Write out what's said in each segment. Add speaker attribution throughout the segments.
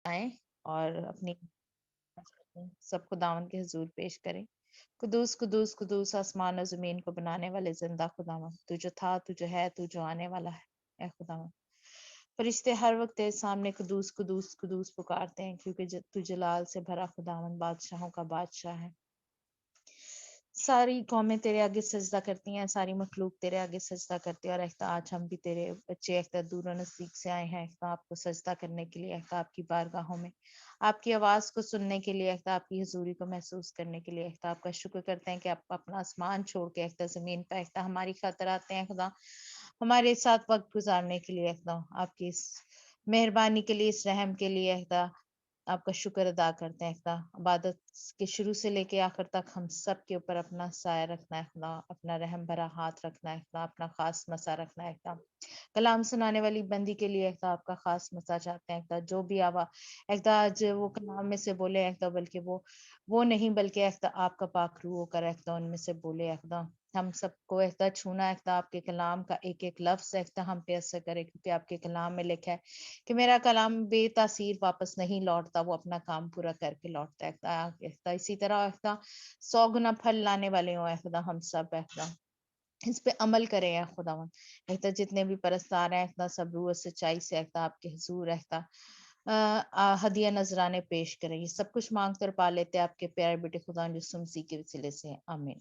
Speaker 1: آئیں اور اپنی سب خداوند کے حضور پیش کریں۔ قدوس قدوس قدوس آسمان و زمین کو بنانے والے زندہ خداوند، تو جو تھا، تو جو ہے، تو جو آنے والا ہے، اے خداوند۔ فرشتے ہر وقت تیرے سامنے قدوس قدوس قدوس پکارتے ہیں، کیونکہ تو جلال سے بھرا خداوند بادشاہوں کا بادشاہ ہے۔ ساری قومیں تیرے آگے سجدہ کرتی ہیں، ساری مخلوق تیرے آگے سجدہ کرتی ہے، اور ایک آج ہم بھی تیرے بچے ایک دور و نزدیک سے آئے ہیں، ایک آپ کو سجدہ کرنے کے لیے، ایک آپ کی بارگاہوں میں آپ کی آواز کو سننے کے لیے، ایک آپ کی حضوری کو محسوس کرنے کے لیے، ایک آپ کا شکر کرتے ہیں کہ آپ اپنا آسمان چھوڑ کے ایک زمین پہ ایک ہماری خاطر آتے ہیں خدا، ہمارے ساتھ وقت گزارنے کے لیے، ایک آپ کی اس مہربانی کے لیے، اس رحم کے لیے، ایک آپ کا شکر ادا کرتے ہیں خدا۔ عبادت کے شروع سے لے کے آخر تک ہم سب کے اوپر اپنا سایہ رکھنا ہے خدا، اپنا رحم بھرا ہاتھ رکھنا ہے خدا، اپنا خاص مسا رکھنا ہے خدا۔ کلام سنانے والی بندی کے لیے خدا آپ کا خاص مسا چاہتے ہیں خدا، جو بھی آج وہ کلام میں سے بولے خدا، بلکہ وہ نہیں بلکہ خدا آپ کا پاک روح ہو کر خدا ان میں سے بولے خدا۔ ہم سب کو چھونا خدا، آپ کے کلام کا ایک ایک لفظ خدا ہم پہ اثر کرے، کیونکہ آپ کے کلام میں لکھا ہے کہ میرا کلام بے تاثیر واپس نہیں لوٹتا، وہ اپنا کام پورا کر کے لوٹتا ہے خدا۔ اسی طرح خدا 100 گنا پھل لانے والے ہوں خدا، ہم سب خدا اس پہ عمل کرے خدا۔ جتنے بھی پرستار ہیں خدا، سب روح سچائی سے خدا آپ کے حضور خدا ہدیہ نذرانے پیش کریں۔ یہ سب کچھ مانگ کر پا لیتے آپ کے پیارے بیٹے خدا یسوع مسیح کے وسیلے سے، آمین۔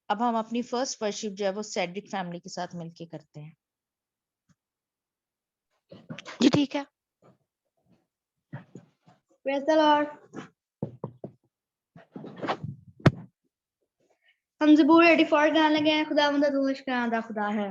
Speaker 1: اب ہم اپنی فرسٹ ورشپ جو ہے وہ سیڈرک فیملی کے ساتھ مل کے کرتے ہیں۔
Speaker 2: جی ٹھیک ہے۔
Speaker 3: Praise the Lord. ہم زبور 84 گانے لگے ہیں، خدا مند تو مشکران دا خدا ہے۔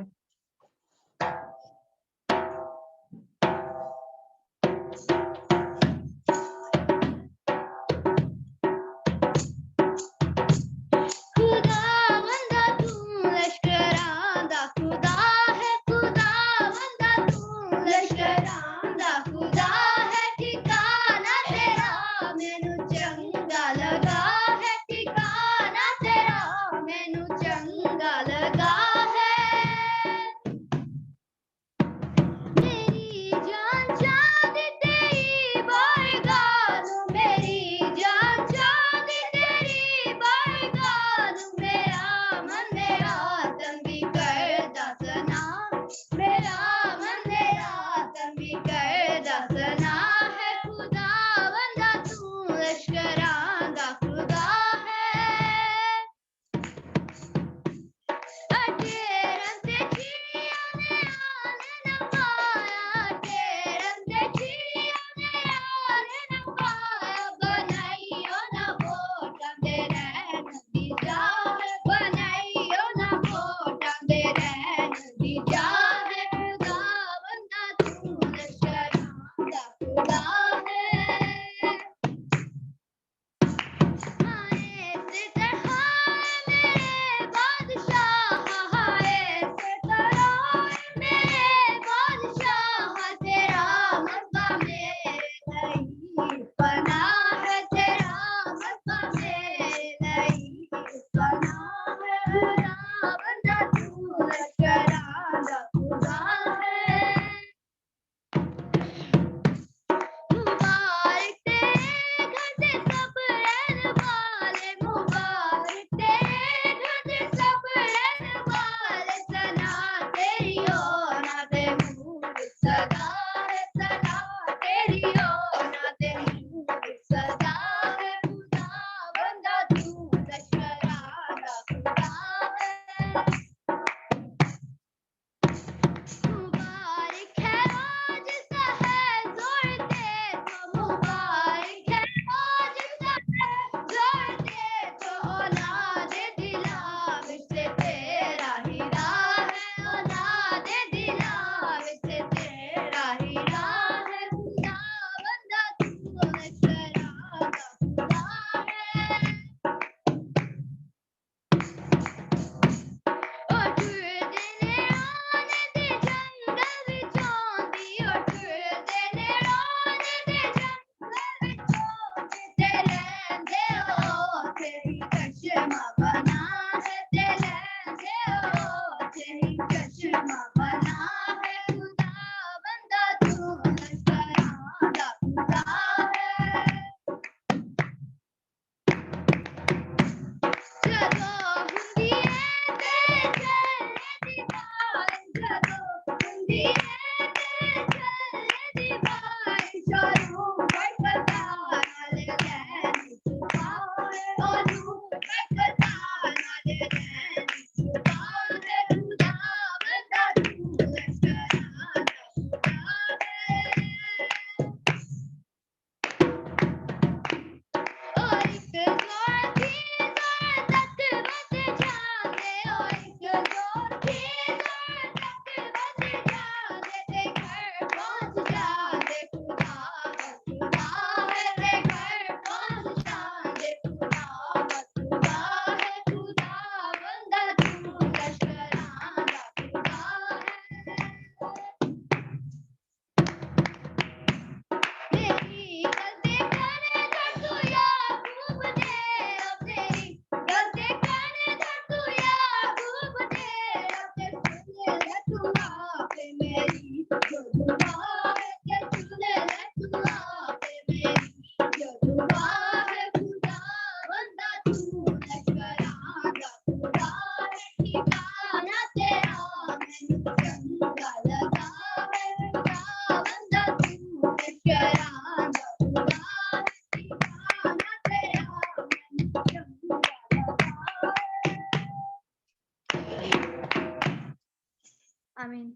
Speaker 3: आमीन।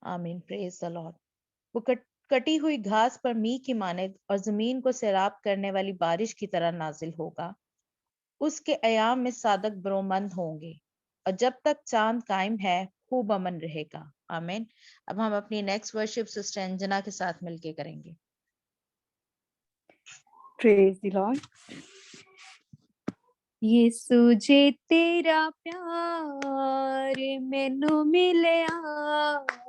Speaker 1: आमीन, प्रेज द लॉर्ड। वो कटी हुई घास पर मी की मानद और जमीन को सैराब करने वाली बारिश की तरह नाजिल होगा। उसके अयाम में सादक बरोमंद होंगे और जब तक चांद कायम है खूब अमन रहेगा। आमीन। अब हम अपनी नेक्स्ट वर्शिप सिस्टर अंजना के साथ मिलके करेंगे।
Speaker 2: Praise the Lord. यीशु जे तेरा प्यार मैनू मिलिया,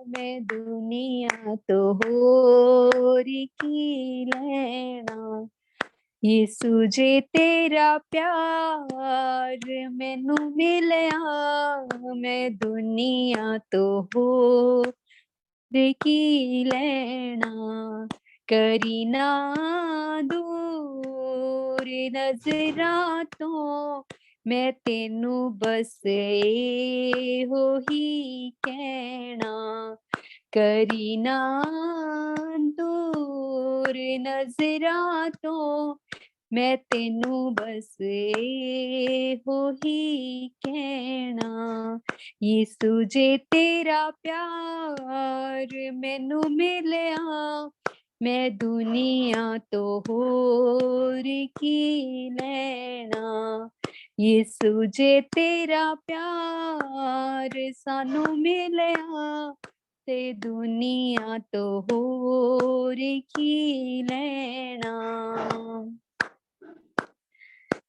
Speaker 2: मैं दुनिया तो होर की लेना। यीशु जे तेरा प्यार मैनू मिलिया, मैं दुनिया तो होर की लेना। करी ना दूर नजरां तो मैं तेनू बस हो ही कहना। करी ना दूर नजरां तो मैं तेनू बस हो ही कहना। यीशु जे तेरा प्यार मैनू मिलिया, मैं दुनिया तो होर की लेना। यीशु जे तेरा प्यार सानू मिलिया, ते दुनिया तो होर की लेना।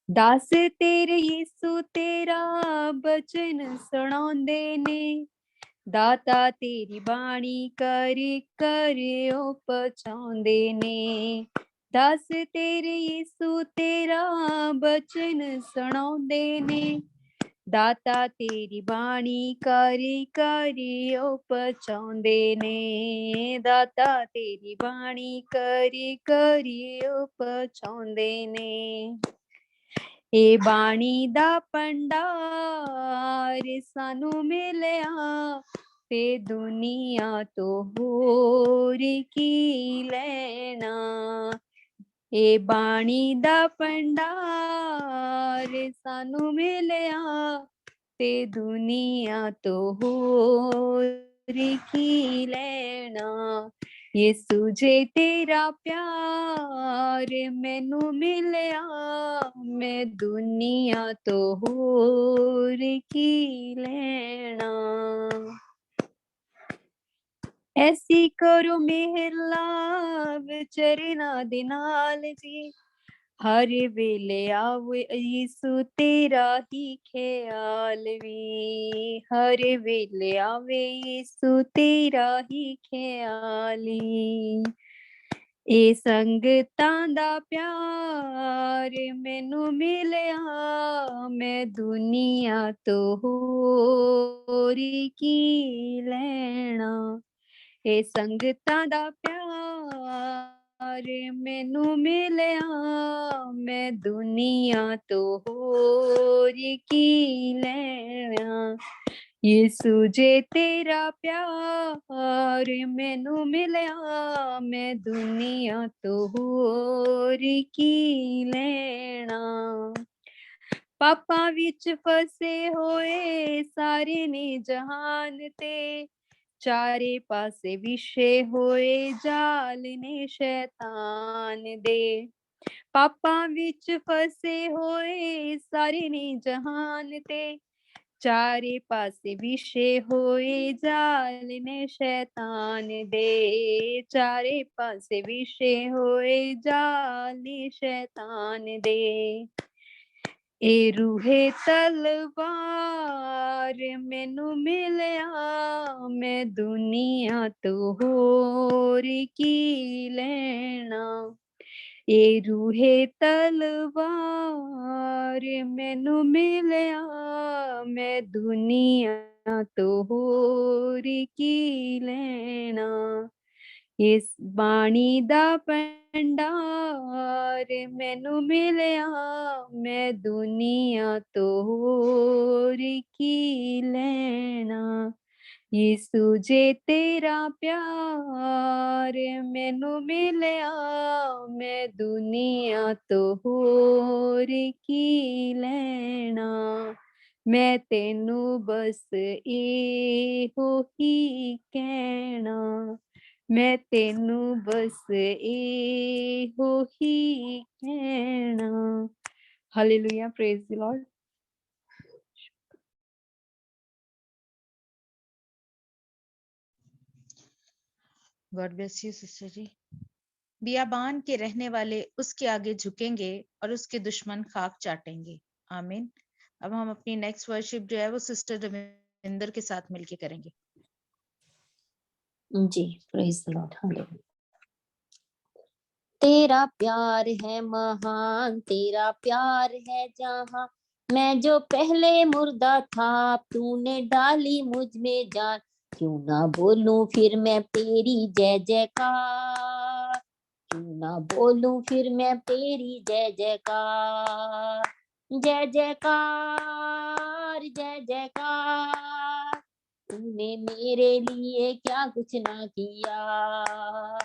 Speaker 2: दास तेरे यीशु तेरा बचन सुनांदे ने, दाता तेरी बाणी करी करे ओ पछांदे ने। दास तेरे यीशु तेरा बचन सुनांदे ने, दाता तेरी बाणी करी करी ओ पछांदे ने। दाता तेरी बाणी करी करी ओ पछांदे ने। ए बाणी दा भंडार सानू मिलिया, ते दुनिया तो होर की लेना। ए बाणी दा भंडार सानू मिलिया, ते दुनिया तो होर की लेना। यीशु जे तेरा प्यार मैनू मिलिया, मैं दुनिया तो होर की लेना। ऐसी करो मेहर लाभ चरना दे नाल जी, हर वेले आवे यीशु तेरा ही ख्याल वी। हर वेले आवे यीशु तेरा ही ख्याल। ए संगतां दा प्यार मैनू मिलिया, मैं दुनिया तो होर की लेना। ए संगतां दा प्यार मैनू मिलिया, मैं दुनिया तो होर की लेना। यीशु जे तेरा प्यार मैनू मिलिया, मैं दुनिया तो होर की लेना। पापां विच फसे होए सारे ने जहान ते, चारे पासे विछे होए जाल ने शैतान दे। पापां विच फसे होए सारे ने जहान ते, चारे पासे विछे होए जाल ने शैतान दे। चारे पासे विछे होए जाल ने शैतान दे। ए रूहे तलवार मैनू मिलिया, मैं दुनिया तो होर की लेना। ए रूहे तलवार मैनू मिलिया, मैं दुनिया तो होर की लेना। इस बाणी दा भंडार मैनू मिलिया, मैं दुनिया तो होर की लेना। यीशु जे तेरा प्यार मैनू मिलिया, मैं दुनिया तो होर की लेना। मैं तेनू बस एहो ही कहना, मैं तेनू बस एहो ही कहना। Hallelujah, praise the Lord.
Speaker 1: God bless you sister ji. बियाबान के रहने वाले उसके आगे झुकेंगे और उसके दुश्मन खाक चाटेंगे। आमीन। अब हम अपनी नेक्स्ट वर्शिप जो है वो सिस्टर रविंदर के साथ मिलके करेंगे।
Speaker 4: जी, प्रेज द लॉर्ड। हालेलुया। तेरा प्यार है महान, तेरा प्यार है जहां, मैं जो पहले मुर्दा था तूने डाली मुझ में जान। क्यों ना बोलूं फिर मैं तेरी जय जयकार, क्यों ना बोलूं फिर मैं तेरी जय जयकार। जय जयकार जय जयकार, तूने मेरे लिए क्या कुछ ना किया।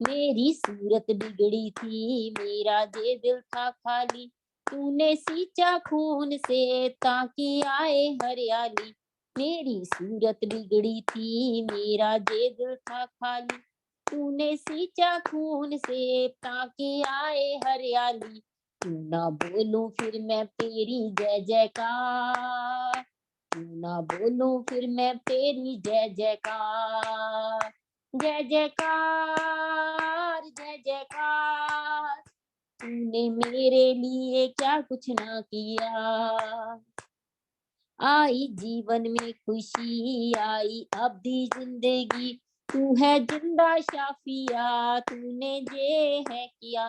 Speaker 4: मेरी सूरत बिगड़ी थी, मेरा ये दिल था खाली, तूने सींचा खून से ताकि आए हरियाली। मेरी सूरत बिगड़ी थी, मेरा ये दिल था खाली, तूने सींचा खून से ताकि आए हरियाली। क्यों ना बोलूं फिर मैं तेरी जय जयकार, क्यों ना बोलूं फिर मैं तेरी जय जयकार। जय जयकार जय जयकार, तूने मेरे लिए क्या कुछ ना किया। आई जीवन में खुशी, आई अब दी जिंदगी, तू है जिंदा शाफिया, तूने ये है किया।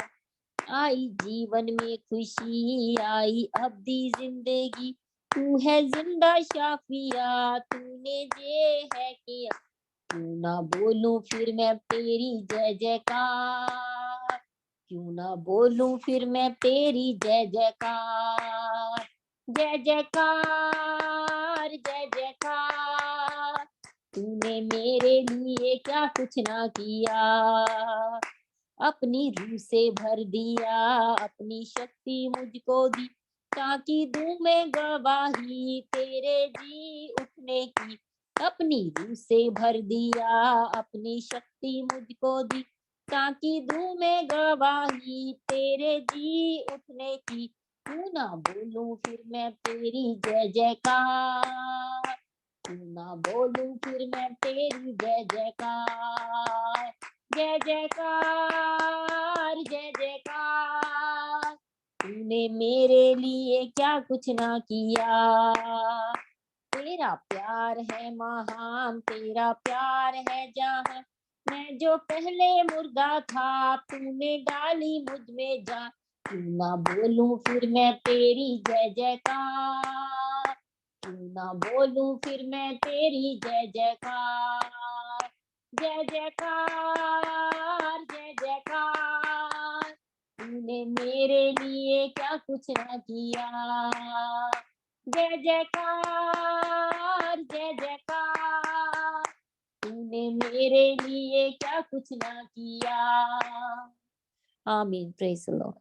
Speaker 4: आई जीवन में खुशी, आई अब दी जिंदगी, तू है जिंदा शाफिया, तूने ये है किया। क्यों ना बोलूं फिर मैं तेरी जय जयकार, क्यों ना बोलूं फिर मैं तेरी जय जयकार। जय जयकार जय जयकार, तूने मेरे लिए क्या कुछ ना किया। अपनी रूह से भर दिया, अपनी शक्ति मुझको दी, ताकि दूं मैं गवाही तेरे जी उठने की। अपनी रूह से भर दिया, अपनी शक्ति मुझको दी, ताकि दूं मैं गवाही तेरे जी उठने की। क्यों ना बोलूं फिर मैं तेरी जय जयकार, क्यों ना बोलूं फिर मैं तेरी जय जयकार। जय जयकार जय जयकार, तूने मेरे लिए क्या कुछ ना किया। तेरा प्यार है महान, तेरा प्यार है जहां, मैं जो पहले मुर्दा था तूने डाली मुझ में जान। क्यों ना बोलूं फिर मैं तेरी जय जयकार, क्यों ना बोलूं फिर मैं तेरी जय जयकार। जय जयकार जय जयकार, तूने मेरे लिए क्या कुछ ना किया। जय जयकार जय जयकार, तूने मेरे लिए क्या कुछ ना किया। आमीन, प्रेज द लॉर्ड।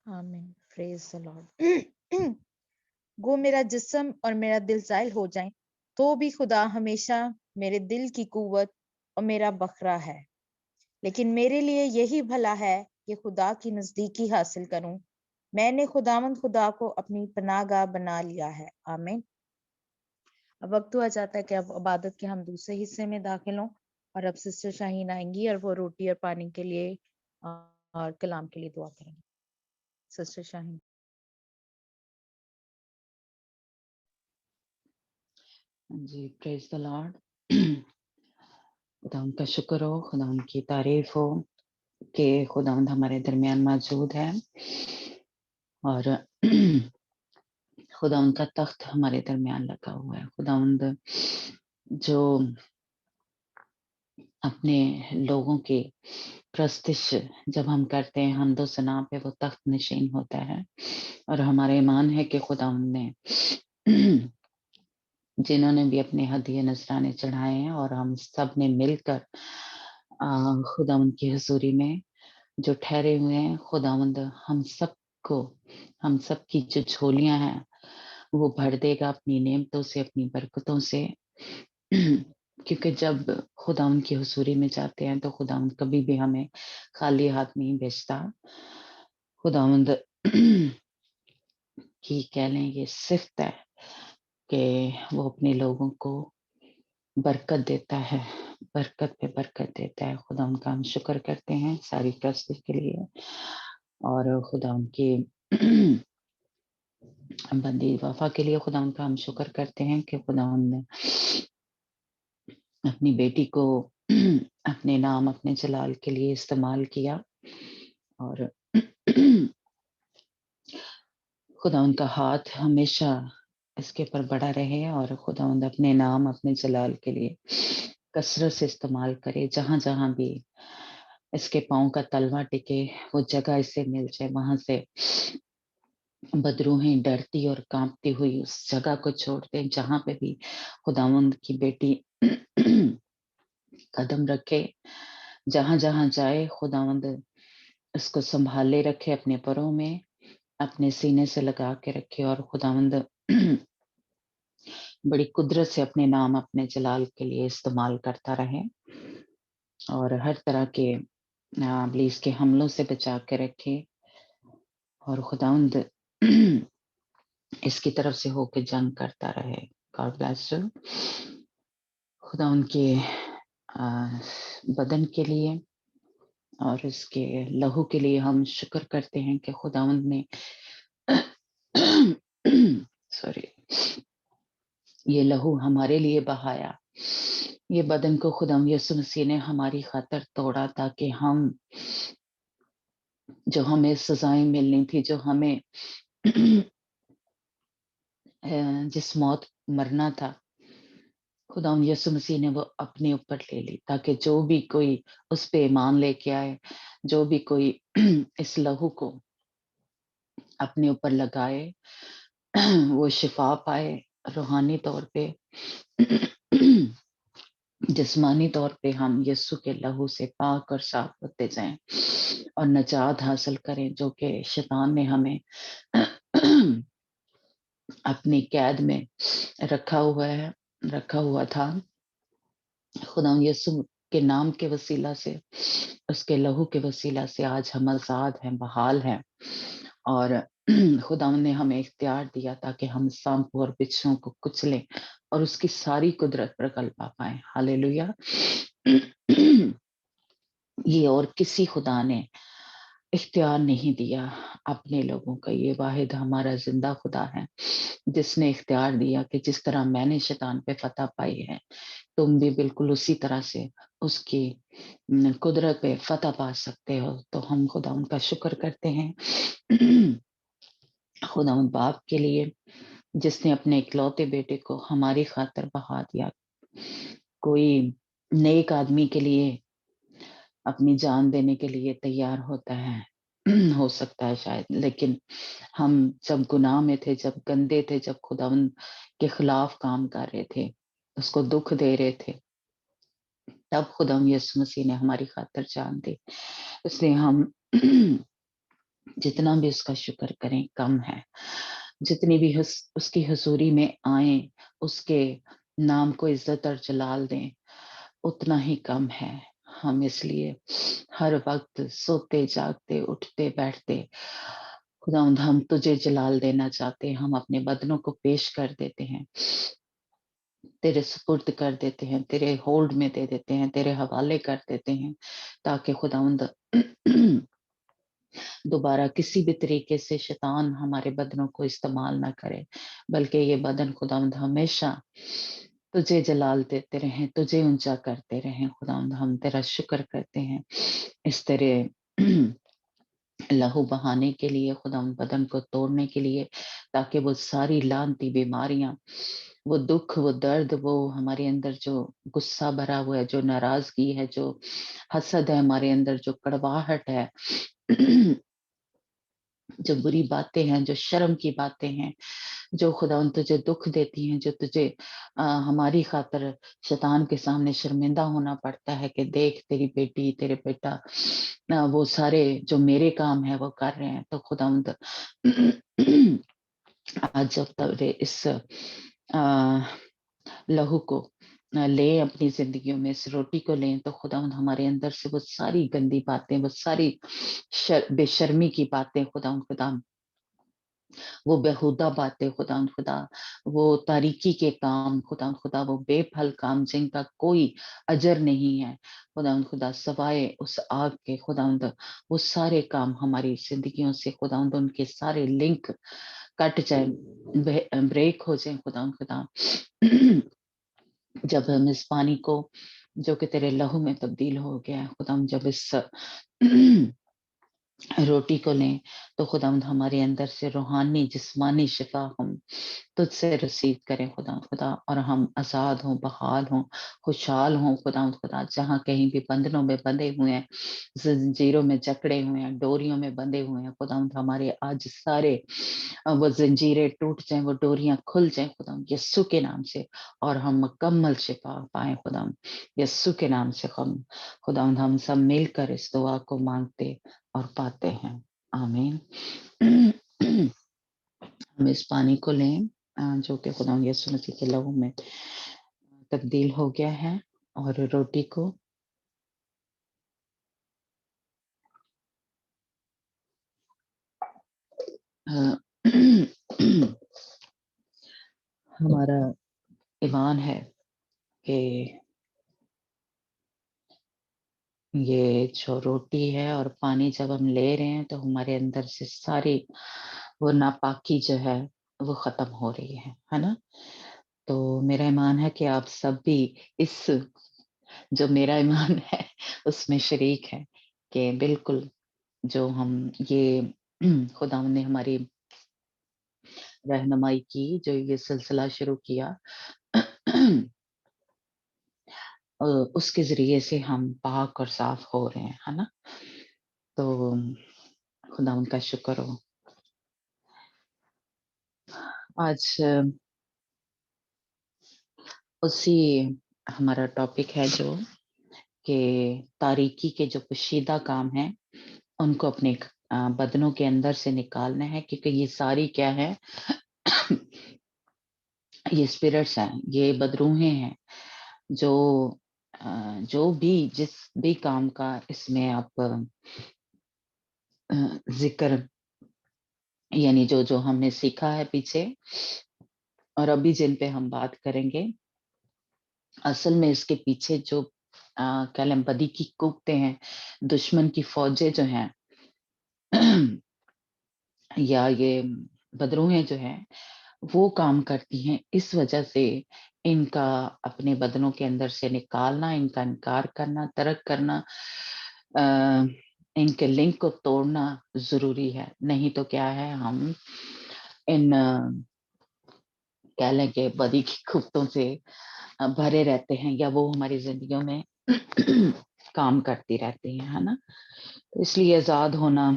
Speaker 1: आमीन, प्रेज द लॉर्ड। गो मेरा जिस्म और मेरा दिल ज़ाइल हो जाए, तो भी खुदा हमेशा मेरे दिल की कुव्वत और मेरा बकरा है। लेकिन मेरे लिए यही भला है कि खुदा की नजदीकी हासिल करूं। मैंने खुदावंद खुदा को अपनी पनाहगाह बना लिया है। आमीन। अब वक्त आ जाता है कि अब इबादत के हम दूसरे हिस्से में दाखिल हों, और अब सिस्टर शाहीन आएंगी और वो रोटी और पानी के लिए और कलाम के लिए दुआ करेंगे। सिस्टर शाहीन।
Speaker 5: जी, प्रेज द लॉर्ड। खुदा उनका शुक्र हो, खुदा उनकी तारीफ हो कि खुदावंद हमारे दरमियान मौजूद है और खुदा उनका तख्त हमारे दरमियान लगा हुआ है। खुदावंद जो अपने लोगों की प्रस्तिश जब हम करते हैं, हमदो सना पे वो तख्त नशीन होता है। और हमारा ईमान है कि खुदावंद ने जिन्होंने भी अपने हदिये नजराने चढ़ाए हैं और हम सब ने मिलकर खुदावंद की हुजूरी में जो ठहरे हुए हैं, खुदावंद हम सबको, हम सब की जो झोलियां हैं वो भर देगा अपनी नेमतों से, अपनी बरकतों से। क्योंकि जब खुदावंद की हुजूरी में जाते हैं तो खुदावंद कभी भी हमें खाली हाथ नहीं भेजता। खुदावंद की कह लें ये सिफ्त है कि वो अपने लोगों को बरकत देता है, बरकत पे बरकत देता है। खुदा उनका हम शुक्र करते हैं सारी प्रस्तुत के लिए, और खुदा उनकी बंदी वफा के लिए खुदा उनका हम शुक्र करते हैं कि खुदा उनने अपनी बेटी को अपने नाम, अपने जलाल के लिए इस्तेमाल किया, और खुदा उनका हाथ हमेशा इसके ऊपर बड़ा रहे, और खुदा उन अपने नाम, अपने जलाल के लिए कसरत से इस्तेमाल करे। जहां जहां भी इसके पाँव का तलवा टिके वो जगह इसे मिल जाए, वहां से बदरूहें डरती और कांपती हुई उस जगह को छोड़ दें जहां पे भी खुदावंद की बेटी कदम रखे। जहां जहां जाए खुदावंद उसको संभाले रखे, अपने परों में, अपने सीने से लगा के रखे, और खुदावंद बड़ी कुदरत से अपने नाम, अपने जलाल के लिए इस्तेमाल करता रहे, और हर तरह के इब्लीस के हमलों से बचा के रखे, और खुदावंद इसकी तरफ से होके जंग करता रहे। God bless you. खुदा उनके बदन के लिए और इसके लहू के लिए हम शुक्र करते हैं कि खुदावंद ने सॉरी, ये लहू हमारे लिए बहाया, ये बदन को खुदावंद यीशु मसीह ने हमारी खातिर तोड़ा, ताकि हम, जो हमें सजाएं मिलनी थी, जो हमें जिस मौत मरना था, खुदावंद यीशु मसीह ने वो अपने ऊपर ले ली, ताकि जो भी कोई उस पे ईमान लेके आए, जो भी कोई इस लहू को अपने ऊपर लगाए, वो शिफा पाए, रूहानी तौर पे, जिस्मानी तौर पे हम यीशु के लहू से पाक और साफ होते जाएं और नजात हासिल करें, जो कि शैतान ने हमें अपनी कैद में रखा हुआ था। खुदा यीशु के नाम के वसीला से, उसके लहू के वसीला से आज हम आजाद हैं, बहाल हैं, और खुदा ने हमें इख्तियार दिया ताकि हम सांप और बिच्छुओं को कुचलें और उसकी सारी कुदरत पर गलबा पाएं। हालेलुया। ये और किसी खुदा ने इख्तियार नहीं दिया अपने लोगों का, ये वाहिद हमारा जिंदा खुदा है जिसने इख्तियार दिया कि जिस तरह मैंने शैतान पे फतह पाई है, तुम भी बिल्कुल उसी तरह से उसकी कुदरत पे फतह पा सकते हो। तो हम खुदा उनका शुक्र करते हैं, खुदा उन बाप के लिए जिसने अपने इकलौते बेटे को हमारी खातिर बहा दिया। कोई नेक आदमी के लिए अपनी जान देने के लिए तैयार होता है, हो सकता है शायद, लेकिन हम जब गुनाह में थे, जब गंदे थे, जब खुदावंद के खिलाफ काम कर रहे थे, उसको दुख दे रहे थे, तब खुदावंद यीशु मसीह ने हमारी खातिर जान दी। इसलिए हम जितना भी उसका शुक्र करें कम है। जितनी भी उसकी हुजूरी में आए, उसके नाम को इज्जत और जलाल दें, उतना ही कम है। हम इसलिए हर वक्त सोते जागते उठते बैठते खुदावंद हम तुझे जलाल देना चाहते हैं। हम अपने बदनों को पेश कर देते हैं, तेरे सुपुर्द कर देते हैं, तेरे होल्ड में दे देते हैं, तेरे हवाले कर देते हैं, ताकि खुदावंद दोबारा किसी भी तरीके से शैतान हमारे बदनों को इस्तेमाल ना करे, बल्कि ये बदन खुदावंद हमेशा तुझे जलाल देते रहें, तुझे ऊंचा करते रहें। खुदावंद हम तेरा शुक्र करते हैं इस तरह लहू बहाने के लिए, खुदावंद बदन को तोड़ने के लिए, ताकि वो सारी लानती बीमारियां, वो दुख, वो दर्द, वो हमारे अंदर जो गुस्सा भरा हुआ है, जो नाराजगी है, जो हसद है हमारे अंदर, जो कड़वाहट है, जो बुरी बातें हैं, जो शर्म की बातें हैं, जो खुदावंद तुझे दुख देती हैं, जो तुझे हमारी खातिर शैतान के सामने शर्मिंदा होना पड़ता है कि देख तेरी बेटी, तेरे बेटा वो सारे जो मेरे काम है वो कर रहे हैं। तो खुदावंद आज जब तक इस लहू को ले अपनी जिंदगियों में, इस रोटी को लें, तो खुदावंद हमारे अंदर से वो सारी गंदी बातें, वो सारी बेशर्मी की बातें खुदा, वो बेहुदा बातें खुदा, वो तारीकी के काम खुदा, वो बेफल काम जिनका कोई अजर नहीं है खुदा, सवाए उस आग के वो सारे काम हमारी जिंदगियों से उनके सारे लिंक कट जाए, ब्रेक हो जाए खुदा। जब हम इस पानी को जो कि तेरे लहू में तब्दील हो गया है जब इस रोटी को लें, तो खुदावंद हमारे अंदर से रूहानी जिस्मानी शिफा हम तुझसे रिसीव करें खुदा, और हम आजाद हों, बहाल हों, खुशहाल हों खुदा, जहाँ कहीं भी बंधनों में बंधे हुए हैं, जंजीरों में जकड़े हुए हैं, डोरियों में बंधे हुए हैं खुदावंद, हमारे आज सारे वो जंजीरें टूट जाएं, वो डोरियां खुल जाएं खुदावंद यस्सु के नाम से, और हम मुकम्मल शिफा पाएं खुदावंद यस्सु के नाम से। खुदावंद हम सब मिलकर इस दुआ को मांगते और पाते हैं, आमीन। हम इस पानी को लें जो कि खुदावंद यीशु मसीह के लहू में तब्दील हो गया है, और रोटी को हमारा ईमान है कि ये जो रोटी है और पानी जब हम ले रहे हैं, तो हमारे अंदर से सारी वो नापाकी जो है वो खत्म हो रही है ना। तो मेरा ईमान है कि आप सब भी इस जो मेरा ईमान है उसमें शरीक है, कि बिल्कुल जो हम ये खुदावंद ने हमारी रहनुमाई की, जो ये सिलसिला शुरू किया उसके जरिए से हम पाक और साफ हो रहे हैं, है ना। तो खुदावंद का शुक्र हो। आज उसी हमारा टॉपिक है जो कि तारीकी के जो पोशीदा काम है उनको अपने बदनों के अंदर से निकालना है, क्योंकि ये सारी क्या है ये स्पिरिट्स हैं, ये बदरूहें हैं, जो भी जिस भी काम का इसमें आप जिक्र यानी जो जो हमने सीखा है पीछे और अभी जिन पे हम बात करेंगे, असल में इसके पीछे जो कलम बदी की कुत्ते हैं, दुश्मन की फौजें जो हैं या ये बदरूहें जो हैं वो काम करती हैं, इस वजह से इनका अपने बदनों के अंदर से निकालना, इनका इनकार करना, तर्क करना, इनके लिंक को तोड़ना जरूरी है। नहीं तो क्या है, हम इन कह लें कि बदी की कुत्तों से भरे रहते हैं, या वो हमारी जिंदगियों में काम करती रहती हैं, है ना। तो इसलिए आजाद होना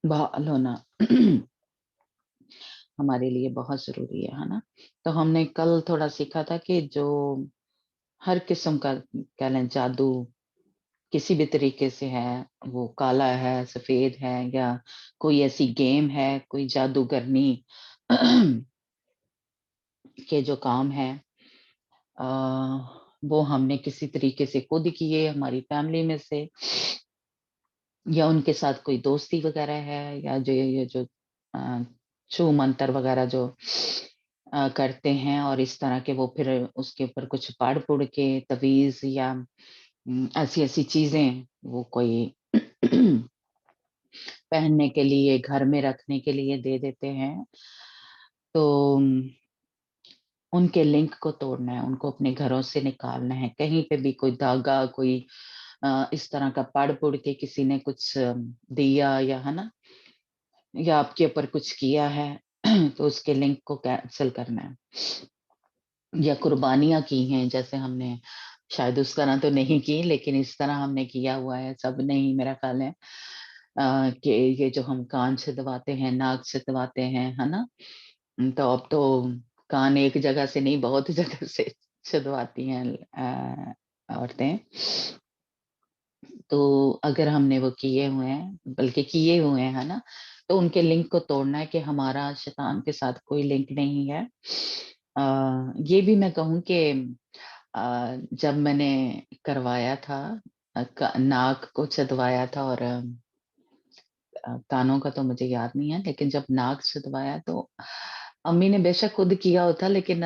Speaker 5: बहाल होना हमारे लिए बहुत ज़रूरी है ना? तो हमने कल थोड़ा सीखा था कि जो हर किस्म का कह लें जादू किसी भी तरीके से है, वो काला है, सफ़ेद है या कोई ऐसी गेम है, कोई जादूगरनी के जो काम हैं अ, वो हमने किसी तरीके से खुद किए, हमारी फैमिली में से या उनके साथ कोई दोस्ती वगैरह है या जो ये जो अ, छू मंतर वगैरह जो करते हैं और इस तरह के वो फिर उसके ऊपर कुछ पढ़-पुढ़ के तवीज़ या ऐसी-ऐसी चीज़ें वो कोई पहनने के लिए, घर में रखने के लिए दे देते हैं। तो उनके लिंक को तोड़ना है, उनको अपने घरों से निकालना है। कहीं पे भी कोई धागा, कोई इस तरह का पढ़-पुढ़ के किसी ने कुछ दिया या है ना? या आपके ऊपर कुछ किया है तो उसके लिंक को कैंसल करना है। या कुर्बानियाँ की हैं जैसे हमने शायद उस तरह तो नहीं की लेकिन इस तरह हमने किया हुआ है, सबने ही मेरा ख़्याल है कि ये जो हम कान छिदवाते हैं, नाक छिदवाते हैं, है ना? तो अब तो कान एक जगह से नहीं बहुत जगह से छिदवाती हैं औरतें। तो अगर हमने वो किए हुए हैं, बल्कि किए हुए हैं, है ना? तो उनके लिंक को तोड़ना है कि हमारा शैतान के साथ कोई लिंक नहीं है। ये भी मैं कहूँ कि जब मैंने करवाया था नाक को छिदवाया था और कानों का तो मुझे याद नहीं है, लेकिन जब नाक छिदवाया तो अम्मी ने बेशक खुद किया होता लेकिन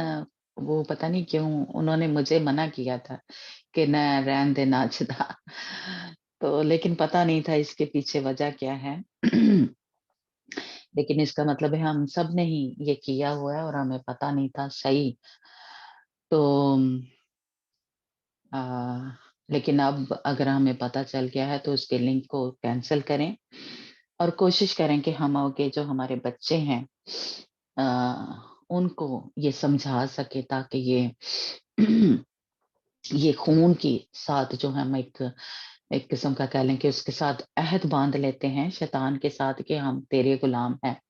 Speaker 5: वो पता नहीं क्यों उन्होंने मुझे मना किया था कि न रहने दे ना छिदा। तो लेकिन पता नहीं था इसके पीछे वजह क्या है। लेकिन इसका मतलब है हम सब ने ही ये किया हुआ है और हमें पता नहीं था सही। तो अ, लेकिन अब अगर हमें पता चल गया है तो उसके लिंक को कैंसल करें और कोशिश करें कि हम आगे जो हमारे बच्चे हैं उनको ये समझा सके ताकि ये ये खून के साथ जो हम एक एक किस्म का कह लें कि उसके साथ अहद बांध लेते हैं शैतान के साथ कि हम तेरे गुलाम हैं,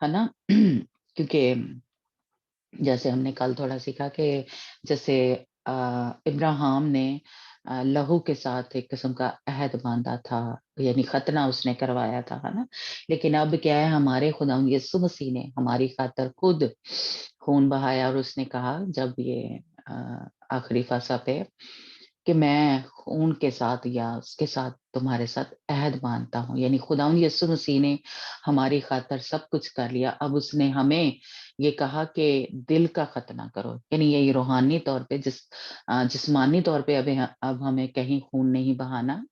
Speaker 5: है ना? क्योंकि जैसे हमने कल थोड़ा सीखा कि जैसे इब्राहिम ने लहू के साथ एक किस्म का अहद बांधा था, यानी खतना उसने करवाया था, है ना? लेकिन अब क्या है हमारे खुदावंद यीशु मसीह ने हमारी खातिर खुद खून बहाया और उसने कहा जब ये आखिरी फसह पे कि मैं खून के साथ या उसके साथ तुम्हारे साथ अहद बांधता हूँ। यानी खुदावंद यीशु मसीह ने हमारी खातिर सब कुछ कर लिया। अब उसने हमें ये कहा कि दिल का खतना करो, यानी यही रूहानी तौर पे जिस्मानी तौर पे अब हमें कहीं खून नहीं बहाना,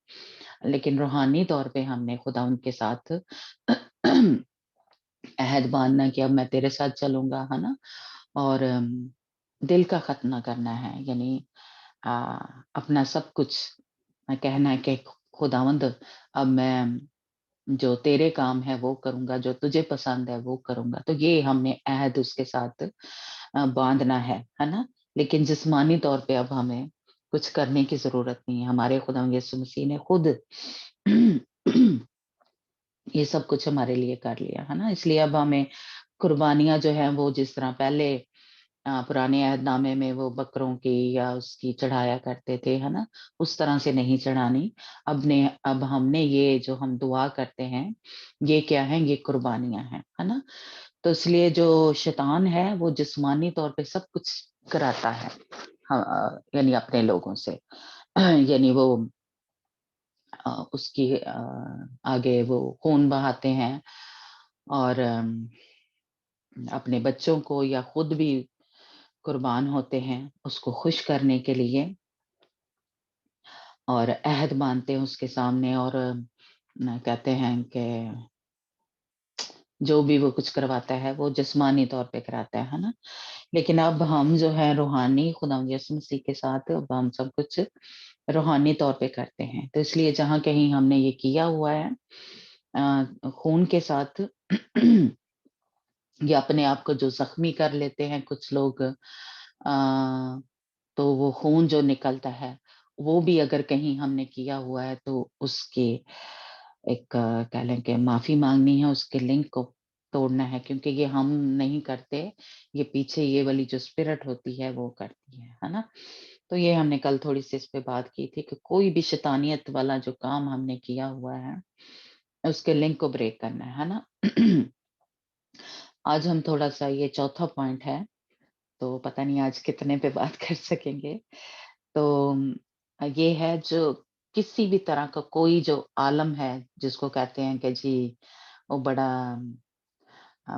Speaker 5: लेकिन रूहानी तौर पे हमने खुदावंद के साथ अहद बाँधना कि अब मैं तेरे साथ चलूँगा, है ना? और दिल का खतना करना है, यानी अ, अपना सब कुछ कहना है कि खुदावंद अब मैं जो तेरे काम है वो करूँगा, जो तुझे पसंद है वो करूँगा। तो ये हमने अहद उसके साथ बाँधना है ना? लेकिन जिस्मानी तौर पे अब हमें कुछ करने की ज़रूरत नहीं है। हमारे खुदावंद यीशु मसीह ने खुद ये सब कुछ हमारे लिए कर लिया, है ना? इसलिए अब हमें कुर्बानियाँ जो हैं वो जिस तरह पहले पुराने अहदनामे में वो बकरों की या उसकी चढ़ाया करते थे, है ना? उस तरह से नहीं चढ़ानी। अब हमने ये जो हम दुआ करते हैं, ये क्या है? ये कुर्बानियाँ हैं, है ना? तो इसलिए जो शैतान है वो जिस्मानी तौर पे सब कुछ कराता है। यानी अपने लोगों से। यानी वो उसकी आगे वो खून बहाते हैं और अपने बच्चों को या खुद भी कुर्बान होते हैं उसको खुश करने के लिए और अहद बांधते हैं उसके सामने और कहते हैं कि जो भी वो कुछ करवाता है वो जिस्मानी तौर पे कराता है ना? लेकिन अब हम जो है रूहानी खुदावंद यीशु मसीह के साथ अब हम सब कुछ रूहानी तौर पे करते हैं। तो इसलिए जहाँ कहीं हमने ये किया हुआ है खून के साथ या अपने आप को जो ज़ख्मी कर लेते हैं कुछ लोग तो वो खून जो निकलता है, वो भी अगर कहीं हमने किया हुआ है तो उसके एक कह लें कि माफी मांगनी है, उसके लिंक को तोड़ना है, क्योंकि ये हम नहीं करते, ये पीछे ये वाली जो स्पिरिट होती है वो करती है ना। तो ये हमने कल थोड़ी सी इस पे बात की थी कि कोई भी शैतानियत वाला जो काम हमने किया हुआ है उसके लिंक को ब्रेक करना है ना। आज हम थोड़ा सा, ये चौथा पॉइंट है, तो पता नहीं आज कितने पे बात कर सकेंगे। तो ये है जो किसी भी तरह का कोई जो आलम है, जिसको कहते हैं कि जी वो बड़ा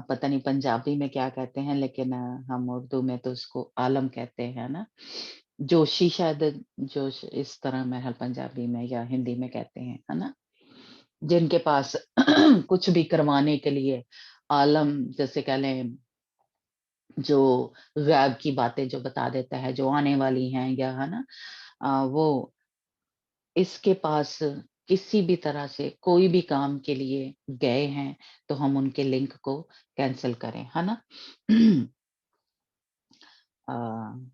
Speaker 5: पता नहीं पंजाबी में क्या कहते हैं, लेकिन हम उर्दू में तो उसको आलम कहते हैं ना। जोशी शायद, जोश इस तरह में है पंजाबी में या हिंदी में कहते हैं, है ना। जिनके पास कुछ भी करवाने के लिए आलम, जैसे कह लें जो गैब की बातें जो बता देता है, जो आने वाली हैं, या है ना, वो इसके पास किसी भी तरह से कोई भी काम के लिए गए हैं तो हम उनके लिंक को कैंसिल करें, है ना। अ,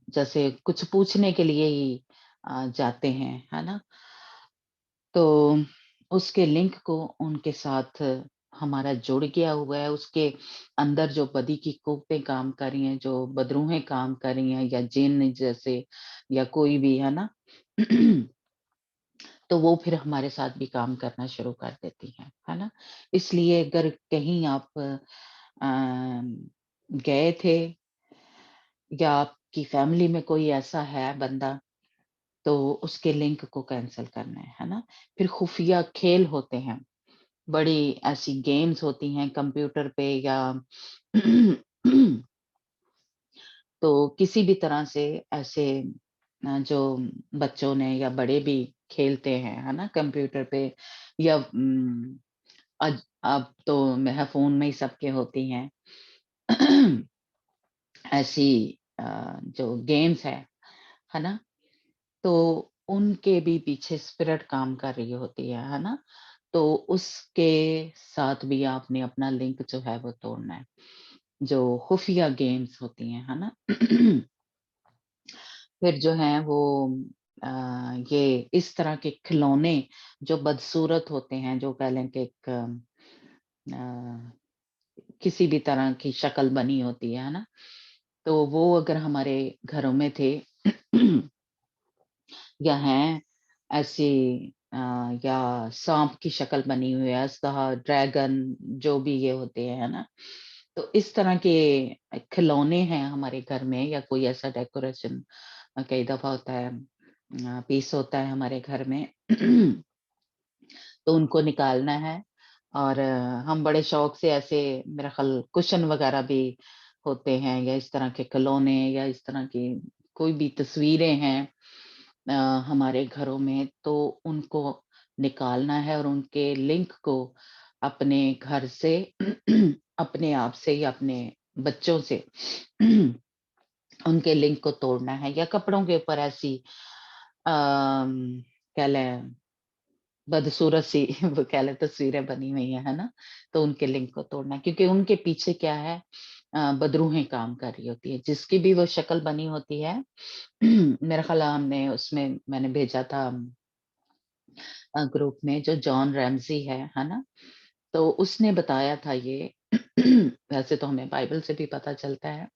Speaker 5: जैसे कुछ पूछने के लिए ही जाते हैं, है ना, तो उसके लिंक को उनके साथ हमारा जुड़ गया हुआ है, उसके अंदर जो बदी की कुव्वें काम कर रही हैं, जो बदरूहें काम कर रही हैं, या जिन जैसे, या कोई भी, है ना। तो वो फिर हमारे साथ भी काम करना शुरू कर देती हैं, है ना। इसलिए अगर कहीं आप गए थे, या आपकी फैमिली में कोई ऐसा है बंदा, तो उसके लिंक को कैंसिल करना है ना। फिर खुफिया खेल होते हैं, बड़ी ऐसी गेम्स होती हैं कंप्यूटर पे, या तो किसी भी तरह से ऐसे जो बच्चों ने या बड़े भी खेलते हैं, है ना, कंप्यूटर पे, या अब तो मेरा फोन में ही सबके होती हैं ऐसी जो गेम्स है ना, तो उनके भी पीछे स्पिरिट काम कर रही होती है ना। तो उसके साथ भी आपने अपना लिंक जो है वो तोड़ना है, जो खुफिया गेम्स होती हैं, है ना। फिर जो है वो ये इस तरह के खिलौने जो बदसूरत होते हैं, जो कह लें कि एक किसी भी तरह की शक्ल बनी होती है ना, तो वो अगर हमारे घरों में थे या हैं ऐसी, या सांप की शक्ल बनी हुई है, अस्तहा, ड्रैगन, जो भी ये होते हैं, है ना। तो इस तरह के खिलौने हैं हमारे घर में, या कोई ऐसा डेकोरेशन कई दफा होता है, पीस होता है हमारे घर में तो उनको निकालना है। और हम बड़े शौक से ऐसे, मेरा ख्याल कुशन वगैरह भी होते हैं, या इस तरह के खिलौने, या इस तरह की कोई भी तस्वीरें हैं हमारे घरों में, तो उनको निकालना है और उनके लिंक को अपने घर से अपने आप से या अपने बच्चों से उनके लिंक को तोड़ना है, या कपड़ों के ऊपर ऐसी कह लें बदसूरत सी वो कह लें तस्वीरें बनी हुई है ना, तो उनके लिंक को तोड़ना है, क्योंकि उनके पीछे क्या है, बदरूहें काम कर रही होती है, जिसकी भी वो शक्ल बनी होती है। मेरा ख्याल हमने उसमें मैंने भेजा था ग्रुप में, जो जॉन रैमजी है ना, तो उसने बताया था ये वैसे तो हमें बाइबल से भी पता चलता है,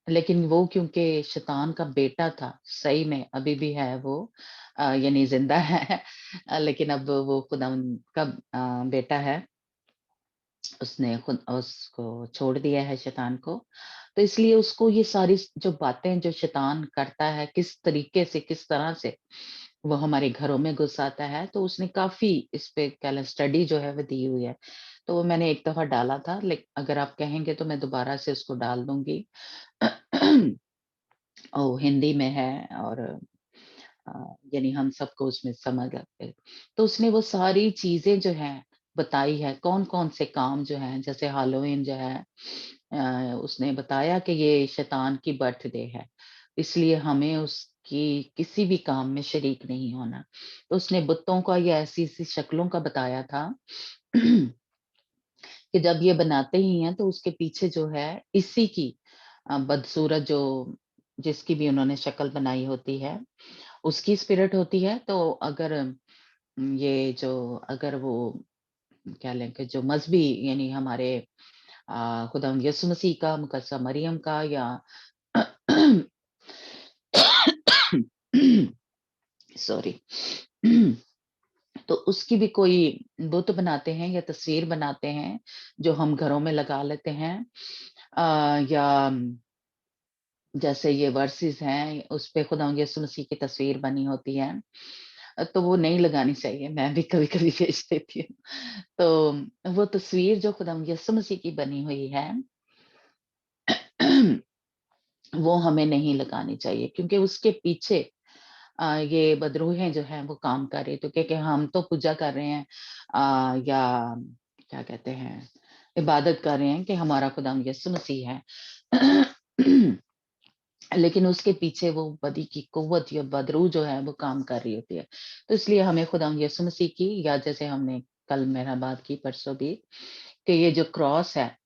Speaker 5: लेकिन वो क्योंकि शैतान का बेटा था, सही में अभी भी है वो, यानी जिंदा है लेकिन अब वो खुदा का बेटा है, उसने खुद उसको छोड़ दिया है शैतान को। तो इसलिए उसको ये सारी जो बातें जो शैतान करता है, किस तरीके से, किस तरह से वो हमारे घरों में घुस आता है, तो उसने काफी इस पे क्या स्टडी जो है वो दी हुई है। तो वो मैंने एक दफा डाला था, लेकिन अगर आप कहेंगे तो मैं दोबारा से उसको डाल दूंगी ओ हिंदी में है, और यानी हम सबको उसमें समझ लगते हैं। तो उसने वो सारी चीजें जो है बताई है, कौन कौन से काम जो है, जैसे हैलोवीन जो है, उसने बताया कि ये शैतान की बर्थडे है, इसलिए हमें उसकी किसी भी काम में शरीक नहीं होना। तो उसने बुतों का या ऐसी ऐसी शक्लों का बताया था कि जब ये बनाते ही हैं तो उसके पीछे जो है इसी की बदसूरत जो जिसकी भी उन्होंने शक्ल बनाई होती है, उसकी स्पिरिट होती है। तो अगर ये जो अगर वो कह लें कि जो मजहबी यानी हमारे खुदावंद यीशु मसीह का, मुकद्दसा मरियम का, या सॉरी तो उसकी भी कोई बुत बनाते हैं या तस्वीर बनाते हैं जो हम घरों में लगा लेते हैं, या जैसे ये वर्सेस हैं उस पे खुदावंद यीशु मसीह की तस्वीर बनी होती है, तो वो नहीं लगानी चाहिए। मैं भी कभी कभी भेज देती हूँ। तो वो तस्वीर जो खुदावंद यीशु मसीह की बनी हुई है वो हमें नहीं लगानी चाहिए, क्योंकि उसके पीछे ये बदरूहें जो हैं वो काम कर रही, तो क्योंकि हम तो पूजा कर रहे हैं, या क्या कहते हैं, इबादत कर रहे हैं कि हमारा खुदावंद यीशु मसीह है। लेकिन उसके पीछे वो बदी की कुव्वत या बदरू जो है वो काम कर रही होती है। तो इसलिए हमें खुदावंद यीशु मसीह की, या जैसे हमने कल मेरा बात की परसों भी, कि ये जो क्रॉस है